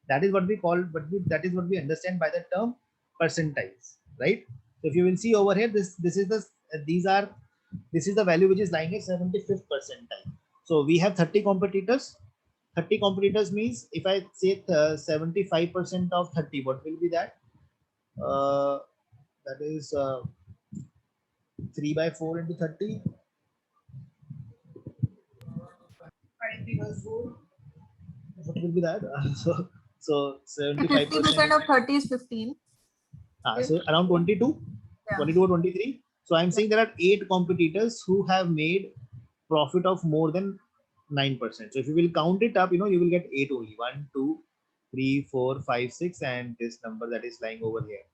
That is what we call, that is what we understand by the term percentiles, right? So if you will see over here, this is the value which is lying at 75th percentile. So we have 30 competitors. 30 competitors means if I say 75% of 30, what will be that? That is 3 by 4 into 30. 90 by 4. What will be that? So 75%. 50% of 30 is 15. So around 22, Yeah. 22 or 23. So I'm saying there are 8 competitors who have made profit of more than 9%. So if you will count it up, you know, you will get 8 only. 1, 2, 3, 4, 5, 6, and this number that is lying over here,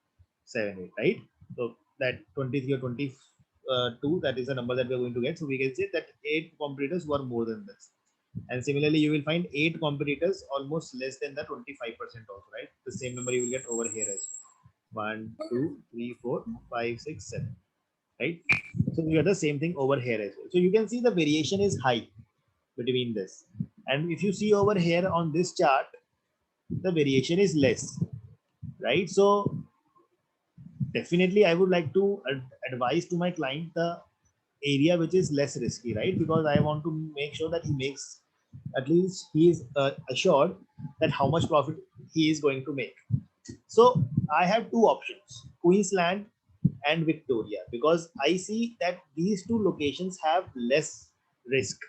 7, 8, right? So that 23 or 22, that is the number that we're going to get. So we can say that 8 competitors were more than this. And similarly, you will find 8 competitors almost less than the 25% also, right? The same number you will get over here as well. 1, 2, 3, 4, 5, 6, 7, right? So you get the same thing over here as well. So you can see the variation is high between this. And if you see over here on this chart, the variation is less, right? So definitely I would like to advise to my client the area which is less risky, right? Because I want to make sure that he makes, at least he is assured that how much profit he is going to make. So I have two options, Queensland and Victoria, because I see that these two locations have less risk.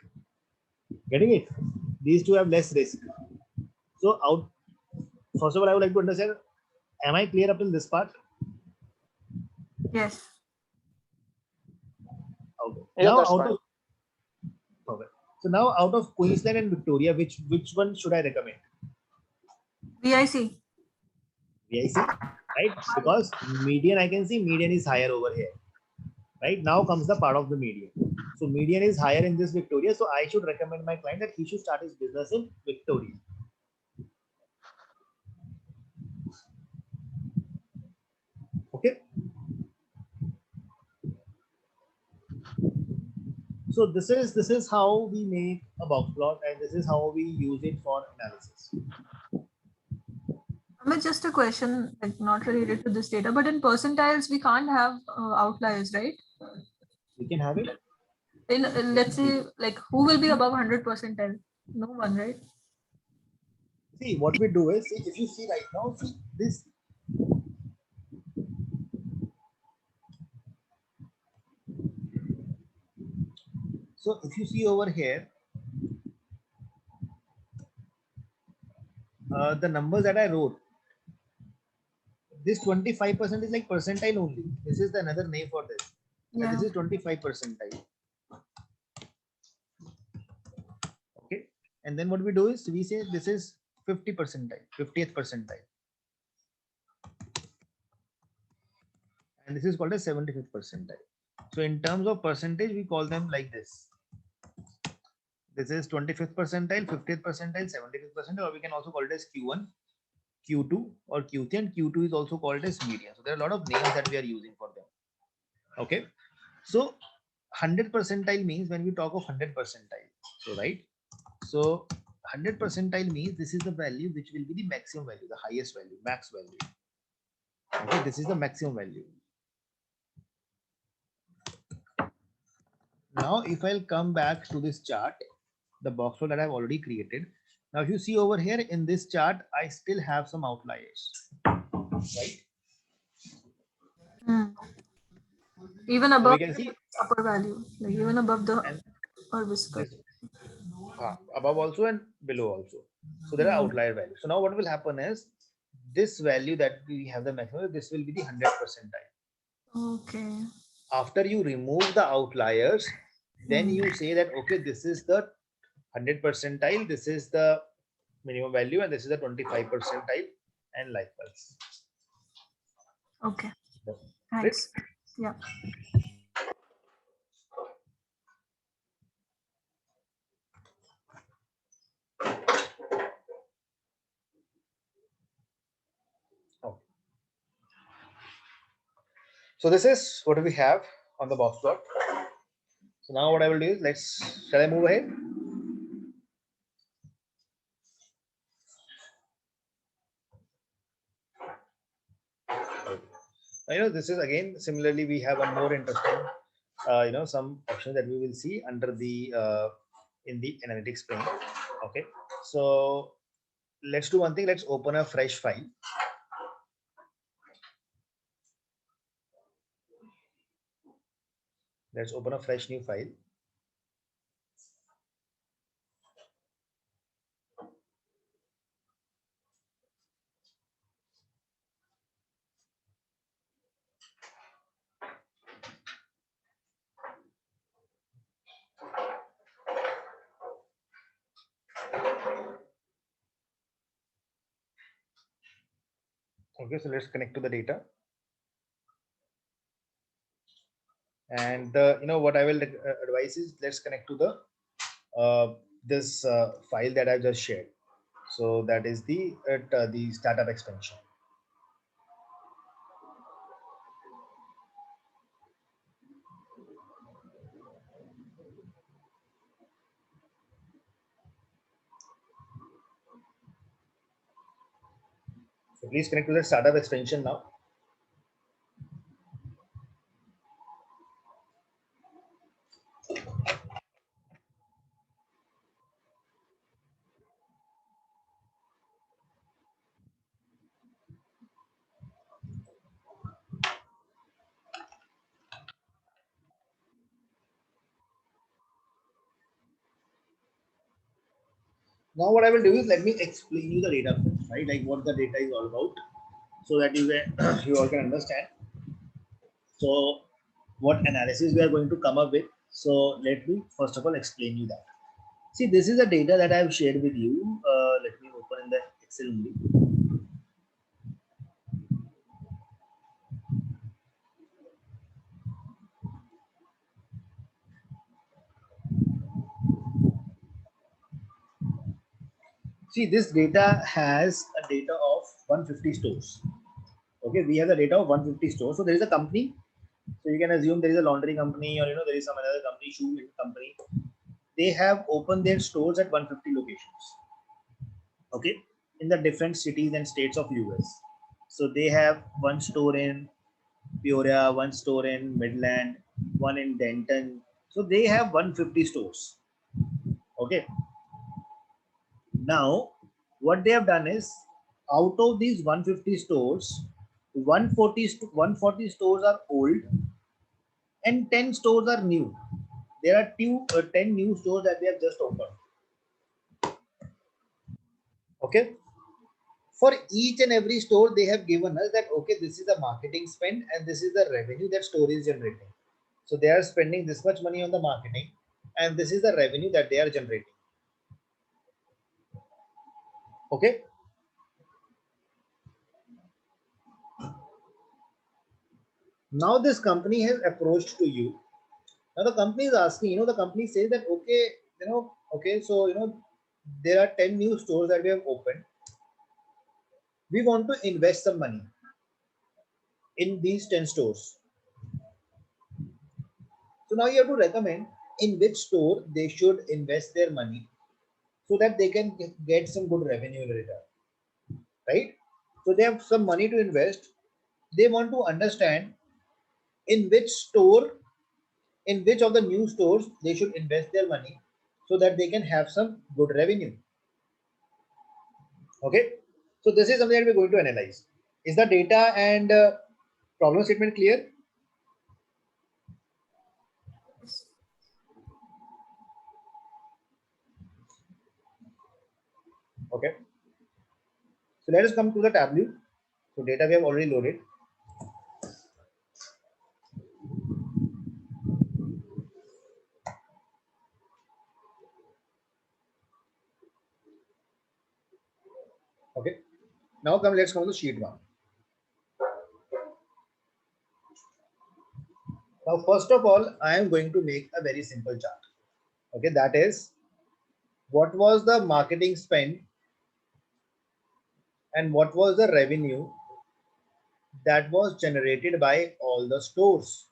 Getting it? These two have less risk. So first of all, I would like to understand, am I clear up till this part? Yes. Okay. Yeah, Now that's out fine. of okay. So now out of Queensland and Victoria, which one should I recommend? VIC. VIC, right? Because median, I can see median is higher over here. Right now comes the part of the median. So median is higher in this Victoria. So I should recommend my client that he should start his business in Victoria. Okay. So this is how we make a box plot, and this is how we use it for analysis. Amit, just a question, like not related to this data, but in percentiles, we can't have outliers, right? We can have it. In let's say, like, who will be above 100 percentile? No one, right? See, what we do is, see, if you see right now, see this. So if you see over here, the numbers that I wrote, this 25% is like percentile only. This is the another name for this. And Yeah. this is 25 percentile. Okay. And then what we do is we say this is 50 percentile, 50th percentile. And this is called a 75th percentile. So in terms of percentage, we call them like this. This is 25th percentile, 50th percentile, 75th percentile, or we can also call it as Q1, Q2, or Q3, and Q2 is also called as median. So there are a lot of names that we are using for them. Okay. So 100 percentile means when we talk of 100 percentile. So right. So 100 percentile means this is the value which will be the maximum value, the highest value, max value. Okay, this is the maximum value. Now, if I'll come back to this chart, the box plot that I've already created. Now, if you see over here in this chart, I still have some outliers, right? Even So above we can see the upper value, like even above the and or whisker. this above also and below also. So there are outlier values. So now what will happen is this value that we have the maximum, this will be the 100 percentile. Okay. After you remove the outliers, then Hmm. you say that okay, this is the 100 percentile, this is the minimum value, and this is the 25 percentile, and likewise. Okay. Great. Thanks. Yeah. Okay. So this is what we have on the box plot. So now what I will do is shall I move ahead? This is again similarly we have a more interesting some options that we will see under the in the analytics pane. Okay, so let's do one thing. Let's open a fresh file. Let's open a fresh new file. Okay, so let's connect to the data. And what I will advise is let's connect to the this file that I just shared. So that is the startup expansion. So please connect to the startup expansion now. Now what I will do is let me explain you the data first, right? Like what the data is all about, so that you can you all can understand. So what analysis we are going to come up with. So let me first of all explain you that. See, this is the data that I have shared with you. Let me open in the Excel only. See, this data has a data of 150 stores. Okay, we have the data of 150 stores. So there is a company. So you can assume there is a laundry company, or there is some another company, shoe company. They have opened their stores at 150 locations. Okay, in the different cities and states of US. So they have one store in Peoria, one store in Midland, one in Denton. So they have 150 stores. Okay. Now, what they have done is, out of these 150 stores, 140 stores are old and 10 stores are new. There are 10 new stores that they have just opened. Okay. For each and every store, they have given us that, okay, this is the marketing spend and this is the revenue that store is generating. So they are spending this much money on the marketing, and this is the revenue that they are generating. Okay. Now this company has approached to you. Now the company is asking, the company says that, okay, okay, so, there are 10 new stores that we have opened. We want to invest some money in these 10 stores. So now you have to recommend in which store they should invest their money so that they can get some good revenue in return, right? So they have some money to invest. They want to understand in which store, in which of the new stores they should invest their money so that they can have some good revenue. Okay. So this is something that we're going to analyze. Is the data and problem statement clear? Okay. So let us come to the Tableau. So data we have already loaded. Okay. Now let's come to sheet 1. Now first of all, I am going to make a very simple chart. Okay, that is what was the marketing spend and what was the revenue that was generated by all the stores.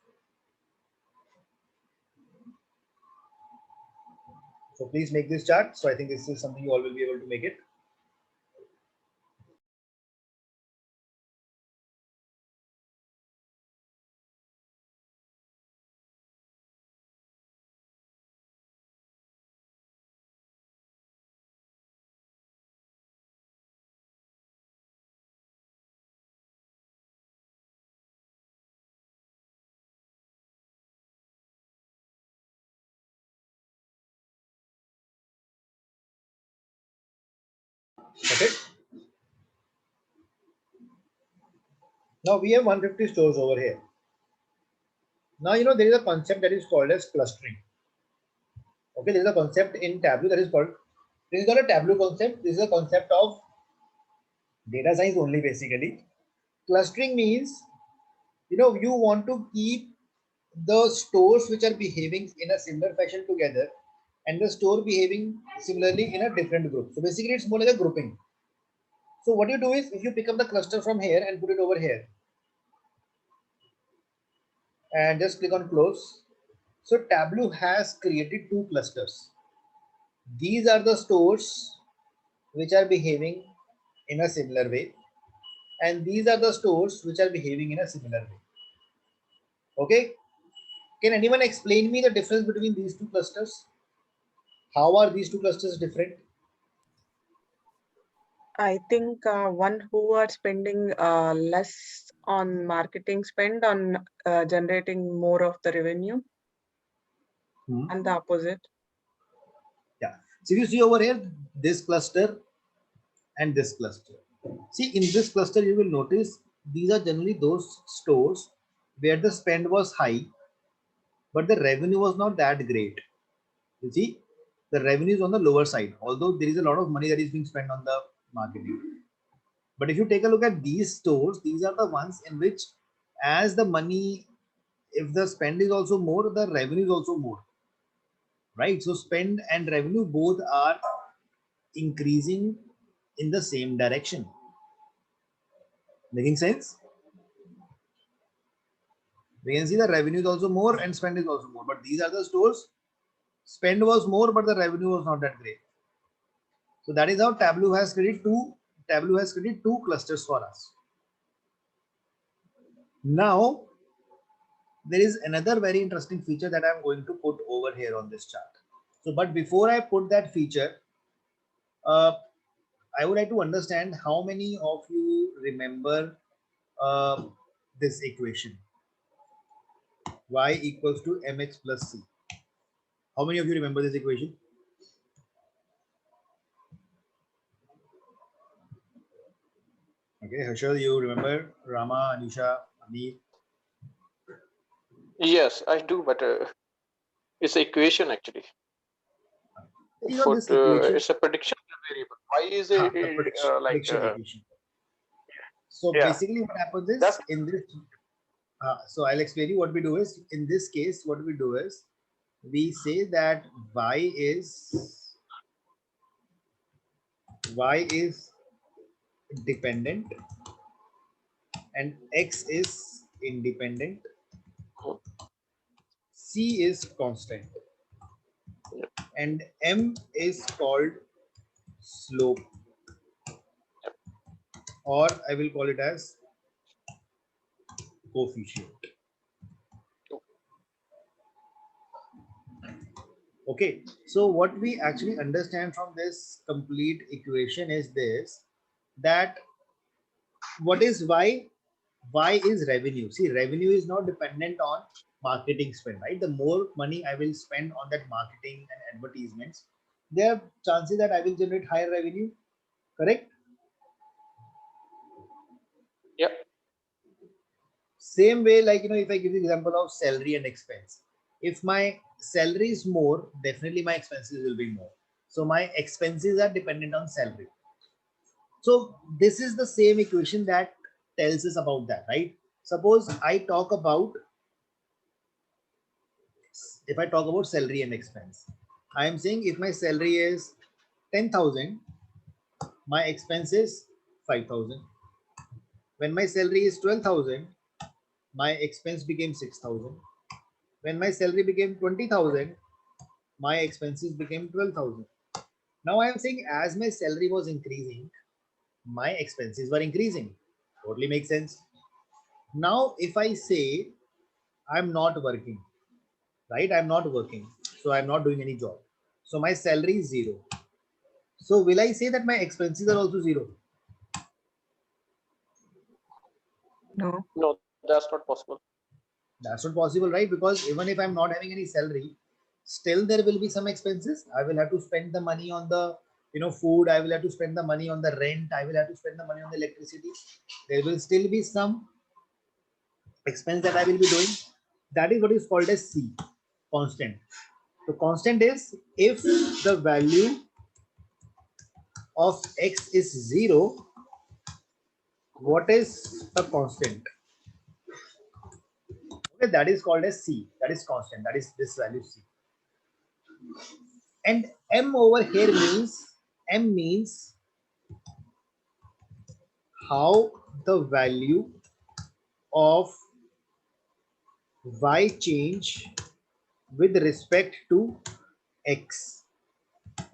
So please make this chart. So I think this is something you all will be able to make it. Okay. Now we have 150 stores over here. Now there is a concept that is called as clustering. Okay, there is a concept in Tableau that is called, this is not a Tableau concept, this is a concept of data science only basically. Clustering means, you want to keep the stores which are behaving in a similar fashion together and the store behaving similarly in a different group. So basically it's more like a grouping. So what you do is, if you pick up the cluster from here and put it over here and just click on close. So Tableau has created two clusters. These are the stores which are behaving in a similar way, and these are the stores which are behaving in a similar way. Okay, can anyone explain me the difference between these two clusters? How are these two clusters different? I think one who are spending less on marketing spend on generating more of the revenue, and the opposite. Yeah. So if you see over here, this cluster and this cluster. See, in this cluster, you will notice these are generally those stores where the spend was high, but the revenue was not that great. You see, the revenue is on the lower side, although there is a lot of money that is being spent on the marketing. But if you take a look at these stores, these are the ones in which, as the money, if the spend is also more, the revenue is also more, right? So spend and revenue both are increasing in the same direction. Making sense? We can see the revenue is also more and spend is also more, but these are the stores. Spend was more, but the revenue was not that great. So that is how Tableau has created two clusters for us. Now there is another very interesting feature that I'm going to put over here on this chart. So, but before I put that feature, I would like to understand how many of you remember this equation, y equals to mx plus c. How many of you remember this equation? Okay, Harshal, you remember? Rama, Anisha, Amir? Yes, I do, but it's an equation actually. This equation, It's a prediction variable. Why is it the prediction equation. So yeah, basically what happens is that's in this, so I'll explain you what we do is, in this case, what we do is, we say that y is dependent and x is independent, c is constant, and m is called slope, or I will call it as coefficient. Okay, so what we actually understand from this complete equation is this, that what is y? Y is revenue. See, revenue is not dependent on marketing spend, right? The more money I will spend on that marketing and advertisements, there are chances that I will generate higher revenue. Correct? Yeah. Same way, like, if I give the example of salary and expense, if my salary is more, definitely my expenses will be more. So my expenses are dependent on salary. So this is the same equation that tells us about that, right? Suppose I talk about, if I talk about salary and expense, I am saying if my salary is 10,000, my expense is 5,000. When my salary is 12,000, my expense became 6,000. When my salary became 20,000, my expenses became 12,000. Now I am saying as my salary was increasing, my expenses were increasing. Totally makes sense. Now, if I say I'm not working, right? I'm not working. So I'm not doing any job. So my salary is zero. So will I say that my expenses are also zero? No. No, that's not possible. That's not possible, right? Because even if I'm not having any salary, still there will be some expenses. I will have to spend the money on the food. I will have to spend the money on the rent. I will have to spend the money on the electricity. There will still be some expense that I will be doing. That is what is called as C, constant. So constant is if the value of x is zero, what is a constant? Okay, that is called as C. That is constant. That is this value C. And M over here means how the value of y change with respect to x.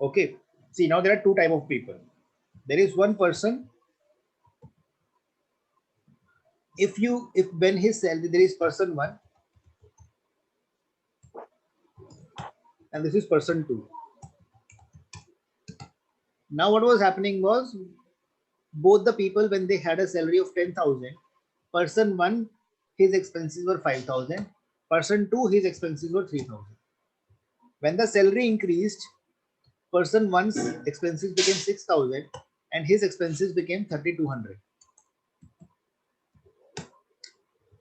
Okay. See, now there are two type of people. There is one person. If when his salary, there is person one and this is person two. Now what was happening was both the people, when they had a salary of 10,000, person one, his expenses were 5,000, person two, his expenses were 3,000. When the salary increased, person one's expenses became 6,000 and his expenses became 3,200.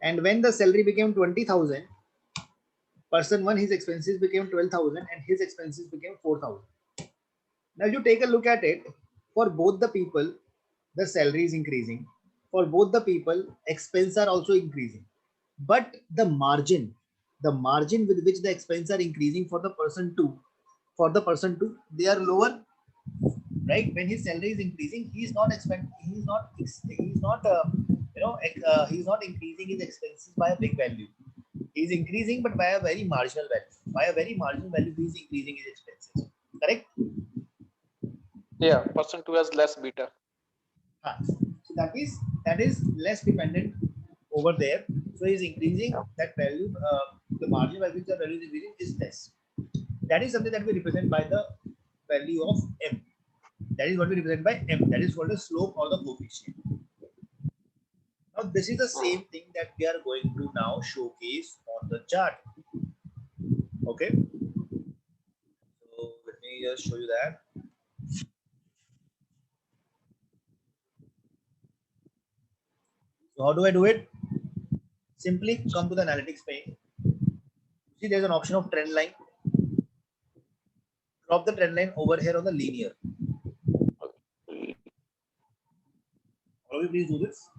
And when the salary became 20,000, person one, his expenses became 12,000 and his expenses became 4,000. Now you take a look at it. For both the people, the salary is increasing. For both the people, expenses are also increasing. But the margin with which the expenses are increasing for the person two, they are lower, right? When his salary is increasing, he's not he's not increasing his expenses by a big value. He's increasing, but by a very marginal value. By a very marginal value, he's increasing his expenses. Correct? Yeah, person two has less beta. So that is less dependent over there. So he's increasing that value. The margin by which the value is increasing is less. That is something that we represent by the value of m. That is what we represent by m. That is called the slope or the coefficient. Now this is the same thing that we are going to now showcase on the chart. Okay. So let me just show you that. So how do I do it? Simply come to the analytics pane. See, there's an option of trend line. Drop the trend line over here on the linear. How do we please do this?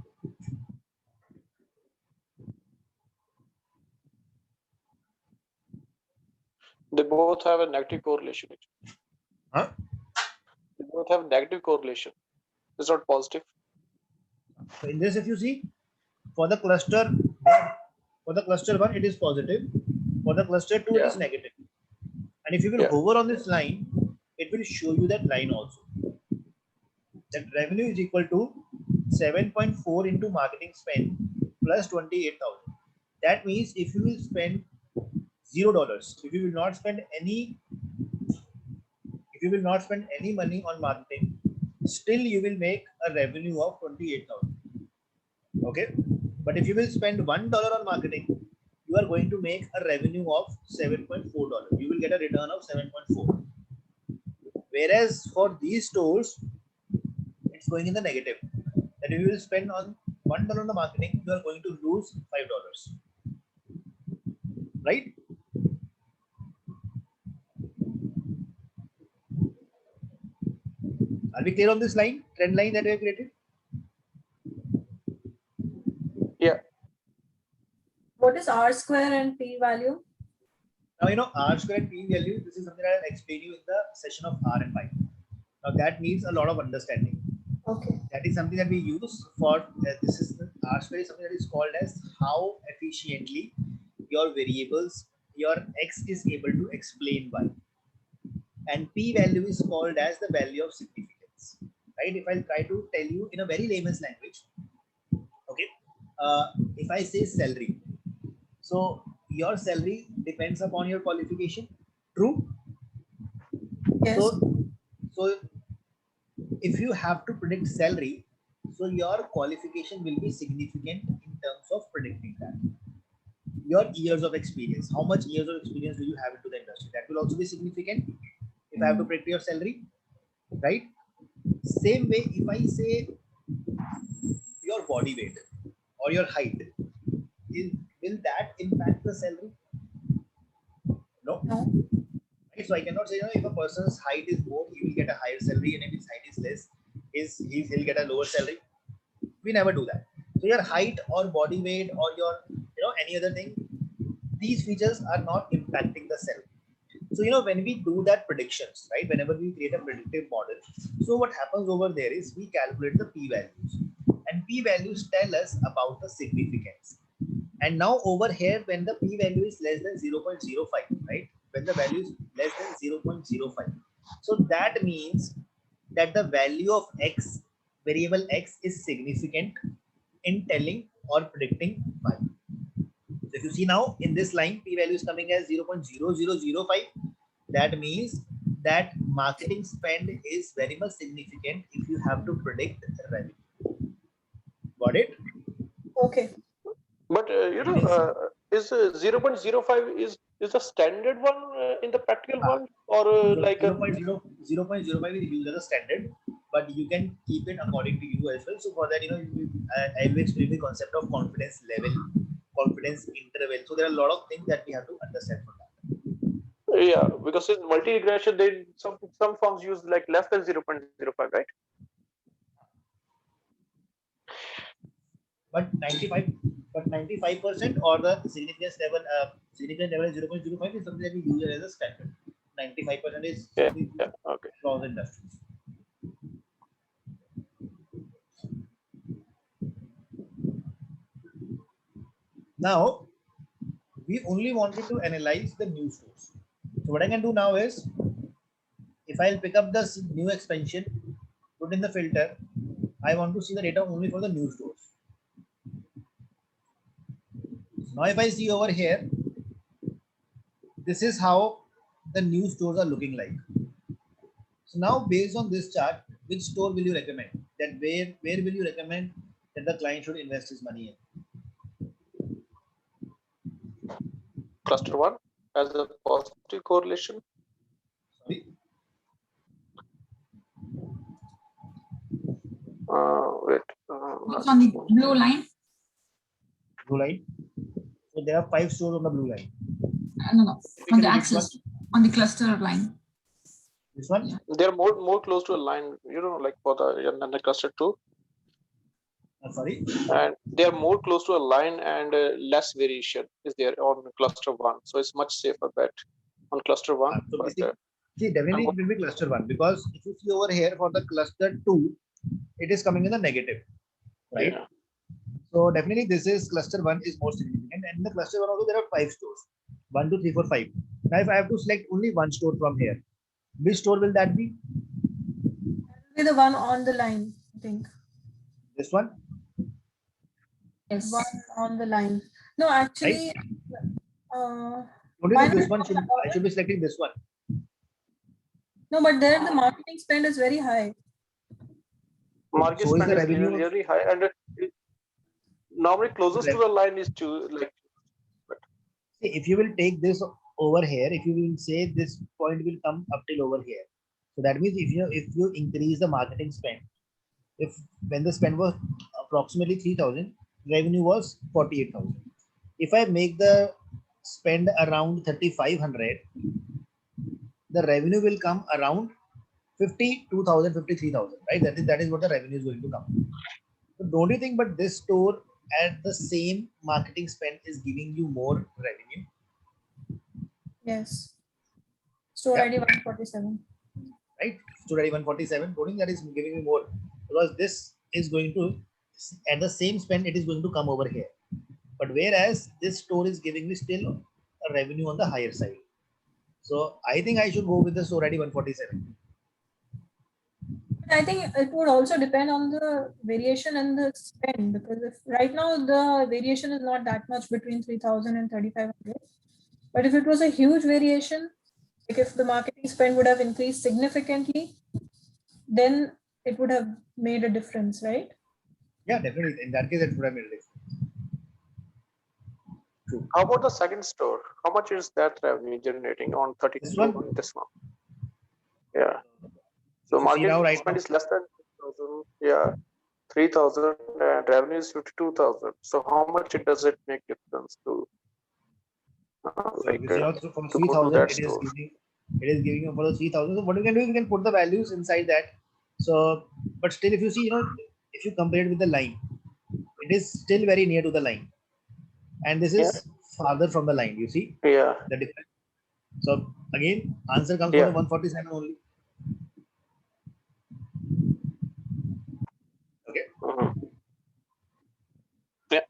They both have a negative correlation. Huh? They both have negative correlation. It's not positive. So in this, if you see, for the cluster one, it is positive. For the cluster two, it is negative. And if you will hover on this line, it will show you that line also. That revenue is equal to 7.4 into marketing spend plus 28,000. That means if you will spend $0, if you will not spend any money on marketing, still you will make a revenue of 28,000. Okay, but if you will spend $1 on marketing, you are going to make a revenue of $7.4. You will get a return of 7.4. Whereas for these stores, it's going in the negative. That if you will spend on $1 on the marketing, you are going to lose $5, right? Are we clear on this line, trend line that we have created? Yeah. What is R square and P value? Now, you know, R square and P value, this is something I'll explain you in the session of R and Y. Now, that needs a lot of understanding. Okay. That is something that we use for, this is the R square is something that is called as how efficiently your variables, your X is able to explain Y. And P value is called as the value of significance, right? If I'll try to tell you in a very layman's language, okay, if I say salary, so your salary depends upon your qualification, true? Yes. So if you have to predict salary, so your qualification will be significant in terms of predicting that. Your years of experience, how much years of experience do you have into the industry? That will also be significant if I have to predict your salary, right? Same way, if I say your body weight or your height, will that impact the salary? No. Right? So I cannot say, you know, if a person's height is more, he will get a higher salary, and if his height is less, he'll get a lower salary. We never do that. So your height or body weight or your, you know, any other thing, these features are not impacting the salary. So, you know, when we do that predictions, right, whenever we create a predictive model, so what happens over there is we calculate the P values, and P values tell us about the significance. And now over here, when the P value is less than 0.05, right, when the value is less than 0.05, so that means that the value of X, variable X, is significant in telling or predicting Y. So if you see now in this line, P value is coming as 0.0005. That means that marketing spend is very much significant if you have to predict revenue. Got it? Okay. But is 0.05 is the standard one in the practical world, or like 0.05 is used as a standard, but you can keep it according to you as well. So for that, you know, I will explain the concept of confidence level, confidence interval. So there are a lot of things that we have to understand for that. Yeah, because in multi-regression, they some firms use like less than 0.05, right? But 95% or the significance level is 0.05 is something that we use as a standard. 95% is something Okay. across industries. Now, we only wanted to analyze the new stores. So what I can do now is, if I'll pick up this new expansion, put in the filter, I want to see the data only for the new stores. So now if I see over here, this is how the new stores are looking like. So now based on this chart, which store will you recommend? That where will you recommend that the client should invest his money in? Cluster 1 has a positive correlation. Sorry. Wait. It's on the blue line. Blue line. So there are 5 stores on the blue line. No. On the Which axis, on the cluster line. This one? Yeah. They're more close to a line, you know, like for the cluster 2. Sorry. And they are more close to a line, and less variation is there on cluster 1. So it's much safer bet on cluster 1. So But, see, definitely it will be cluster 1, because if you see over here for the cluster 2, it is coming in the negative, right? yeah. So definitely this is cluster 1 is more significant, and in the cluster 1 also there are 5 stores, 1, 2, 3, 4, 5. Now if I have to select only one store from here, which store will that be? Be the one on the line, I think. This one? Yes. One on the line. No, actually, Only this one I should be selecting this one. No, but there the marketing spend is very high. Market So is spend the is revenue really high, and normally closest to the line is to like. See, if you will take this over here, if you will say this point will come up till over here, so that means if you increase the marketing spend, If when the spend was approximately 3,000, revenue was 48,000. If I make the spend around 3,500, the revenue will come around 52,000, 53,000, right? That is what the revenue is going to come. So don't you think, but this store at the same marketing spend is giving you more revenue? Yes. Store Yeah. ID 147. Right? Store ID 147. Don't you think that is giving me more? Because this is going to, at the same spend, it is going to come over here. But whereas this store is giving me still a revenue on the higher side. So I think I should go with the store ID 147. I think it would also depend on the variation and the spend, because if right now the variation is not that much between 3,000 and 3,500. But if it was a huge variation, like if the marketing spend would have increased significantly, then it would have made a difference, right? Yeah, definitely. In that case, it would have made a difference. True. How about the second store? How much is that revenue generating on 32 This one? on this one? Yeah. So If you see now, marketing right spend now, is less than 3,000. Yeah, 3,000 and revenue is 52,000. So how much it does it make difference to so if you see now from to go to 3,000, that it is store? giving you for the 3,000. So what you can do is you can put the values inside that. So, but still, if you see, if you compare it with the line, it is still very near to the line, and this Yeah. is farther from the line. You see Yeah. the difference. So again, answer comes for Yeah. the 147 only. Okay. Mhm. Yeah.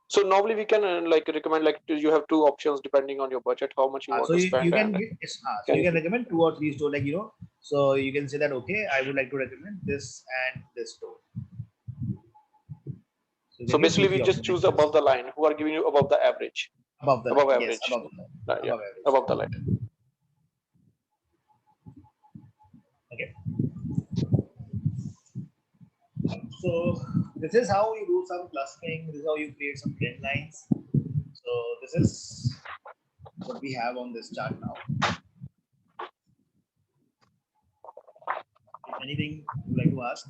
So normally we can like recommend like you have two options depending on your budget, how much you want So to you spend, can and get so can you you can recommend 2 or 3 store, like so you can say that okay, I would like to recommend this and this store. So you so can give two basically we three just options like choose this. above the line who are giving you above the average. Above the line, Above yes, average. above the line, Yeah, above average. above the line. Okay. So this is how you do some clustering. This is how you create some trend lines. So this is what we have on this chart now. Anything you would like to ask?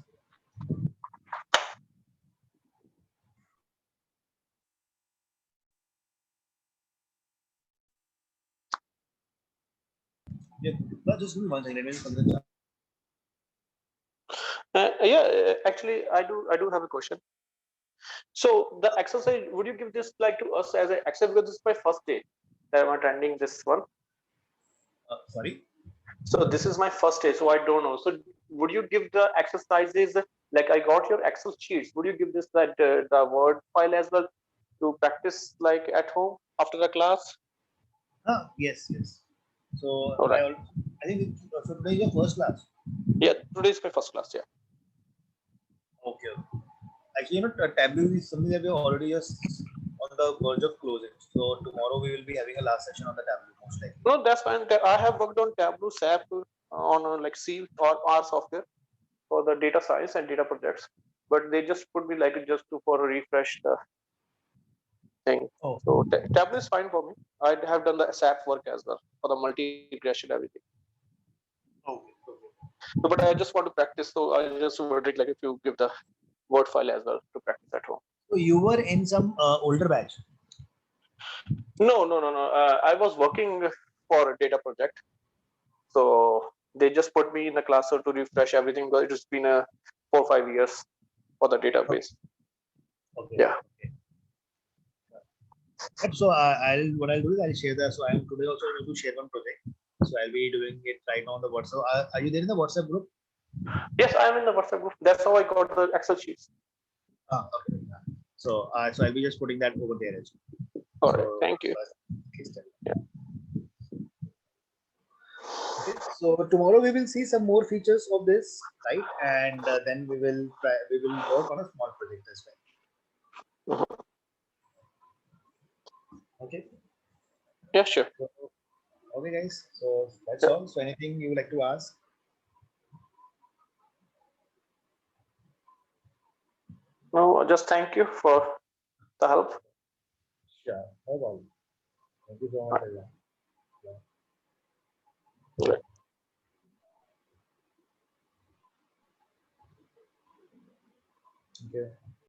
Yeah, but just give me 1 second. Let me from the chart. Actually, I do have a question. So the exercise, would you give this like to us as an exercise, because this is my first day that I'm attending this one. Sorry. So this is my first day, so I don't know. So would you give the exercises, like I got your Excel sheets, would you give this that the Word file as well to practice like at home after the class? Yes, yes. So All right. I think so today is your first class. Yeah, today is my first class. Yeah. Okay. Actually, Tableau is something that we're already just on the verge of closing. So tomorrow we will be having a last session on the Tableau, most likely. No, that's fine. I have worked on Tableau, SAP, on like C or R software for the data science and data projects, but they just put me like just to for a refresh the thing. Oh. So Tableau is fine for me. I have done the SAP work as well for the multi-regression everything. Okay. So, but I just want to practice. So I just wondered like if you give the Word file as well to practice at home. So you were in some older batch. No. I was working for a data project, so they just put me in the class to refresh everything. But it's been 4 or 5 years for the database. Okay. Yeah. Okay. So what I'll do is I'll share that. So I am today also going to share one project. So I'll be doing it right now on the WhatsApp. Are you there in the WhatsApp group? Yes, I am in the WhatsApp group. That's how I got the Excel sheets. Okay. So I'll be just putting that over there as well. All right. Thank you. Yeah. Okay, so tomorrow we will see some more features of this, right? And then we will work on a small project as well. Mhm. Okay. Yeah, sure. So, okay, guys. So that's all. So anything you would like to ask? No, just thank you for the help. Sure. No problem. Thank you so much. Everyone. Right. Okay.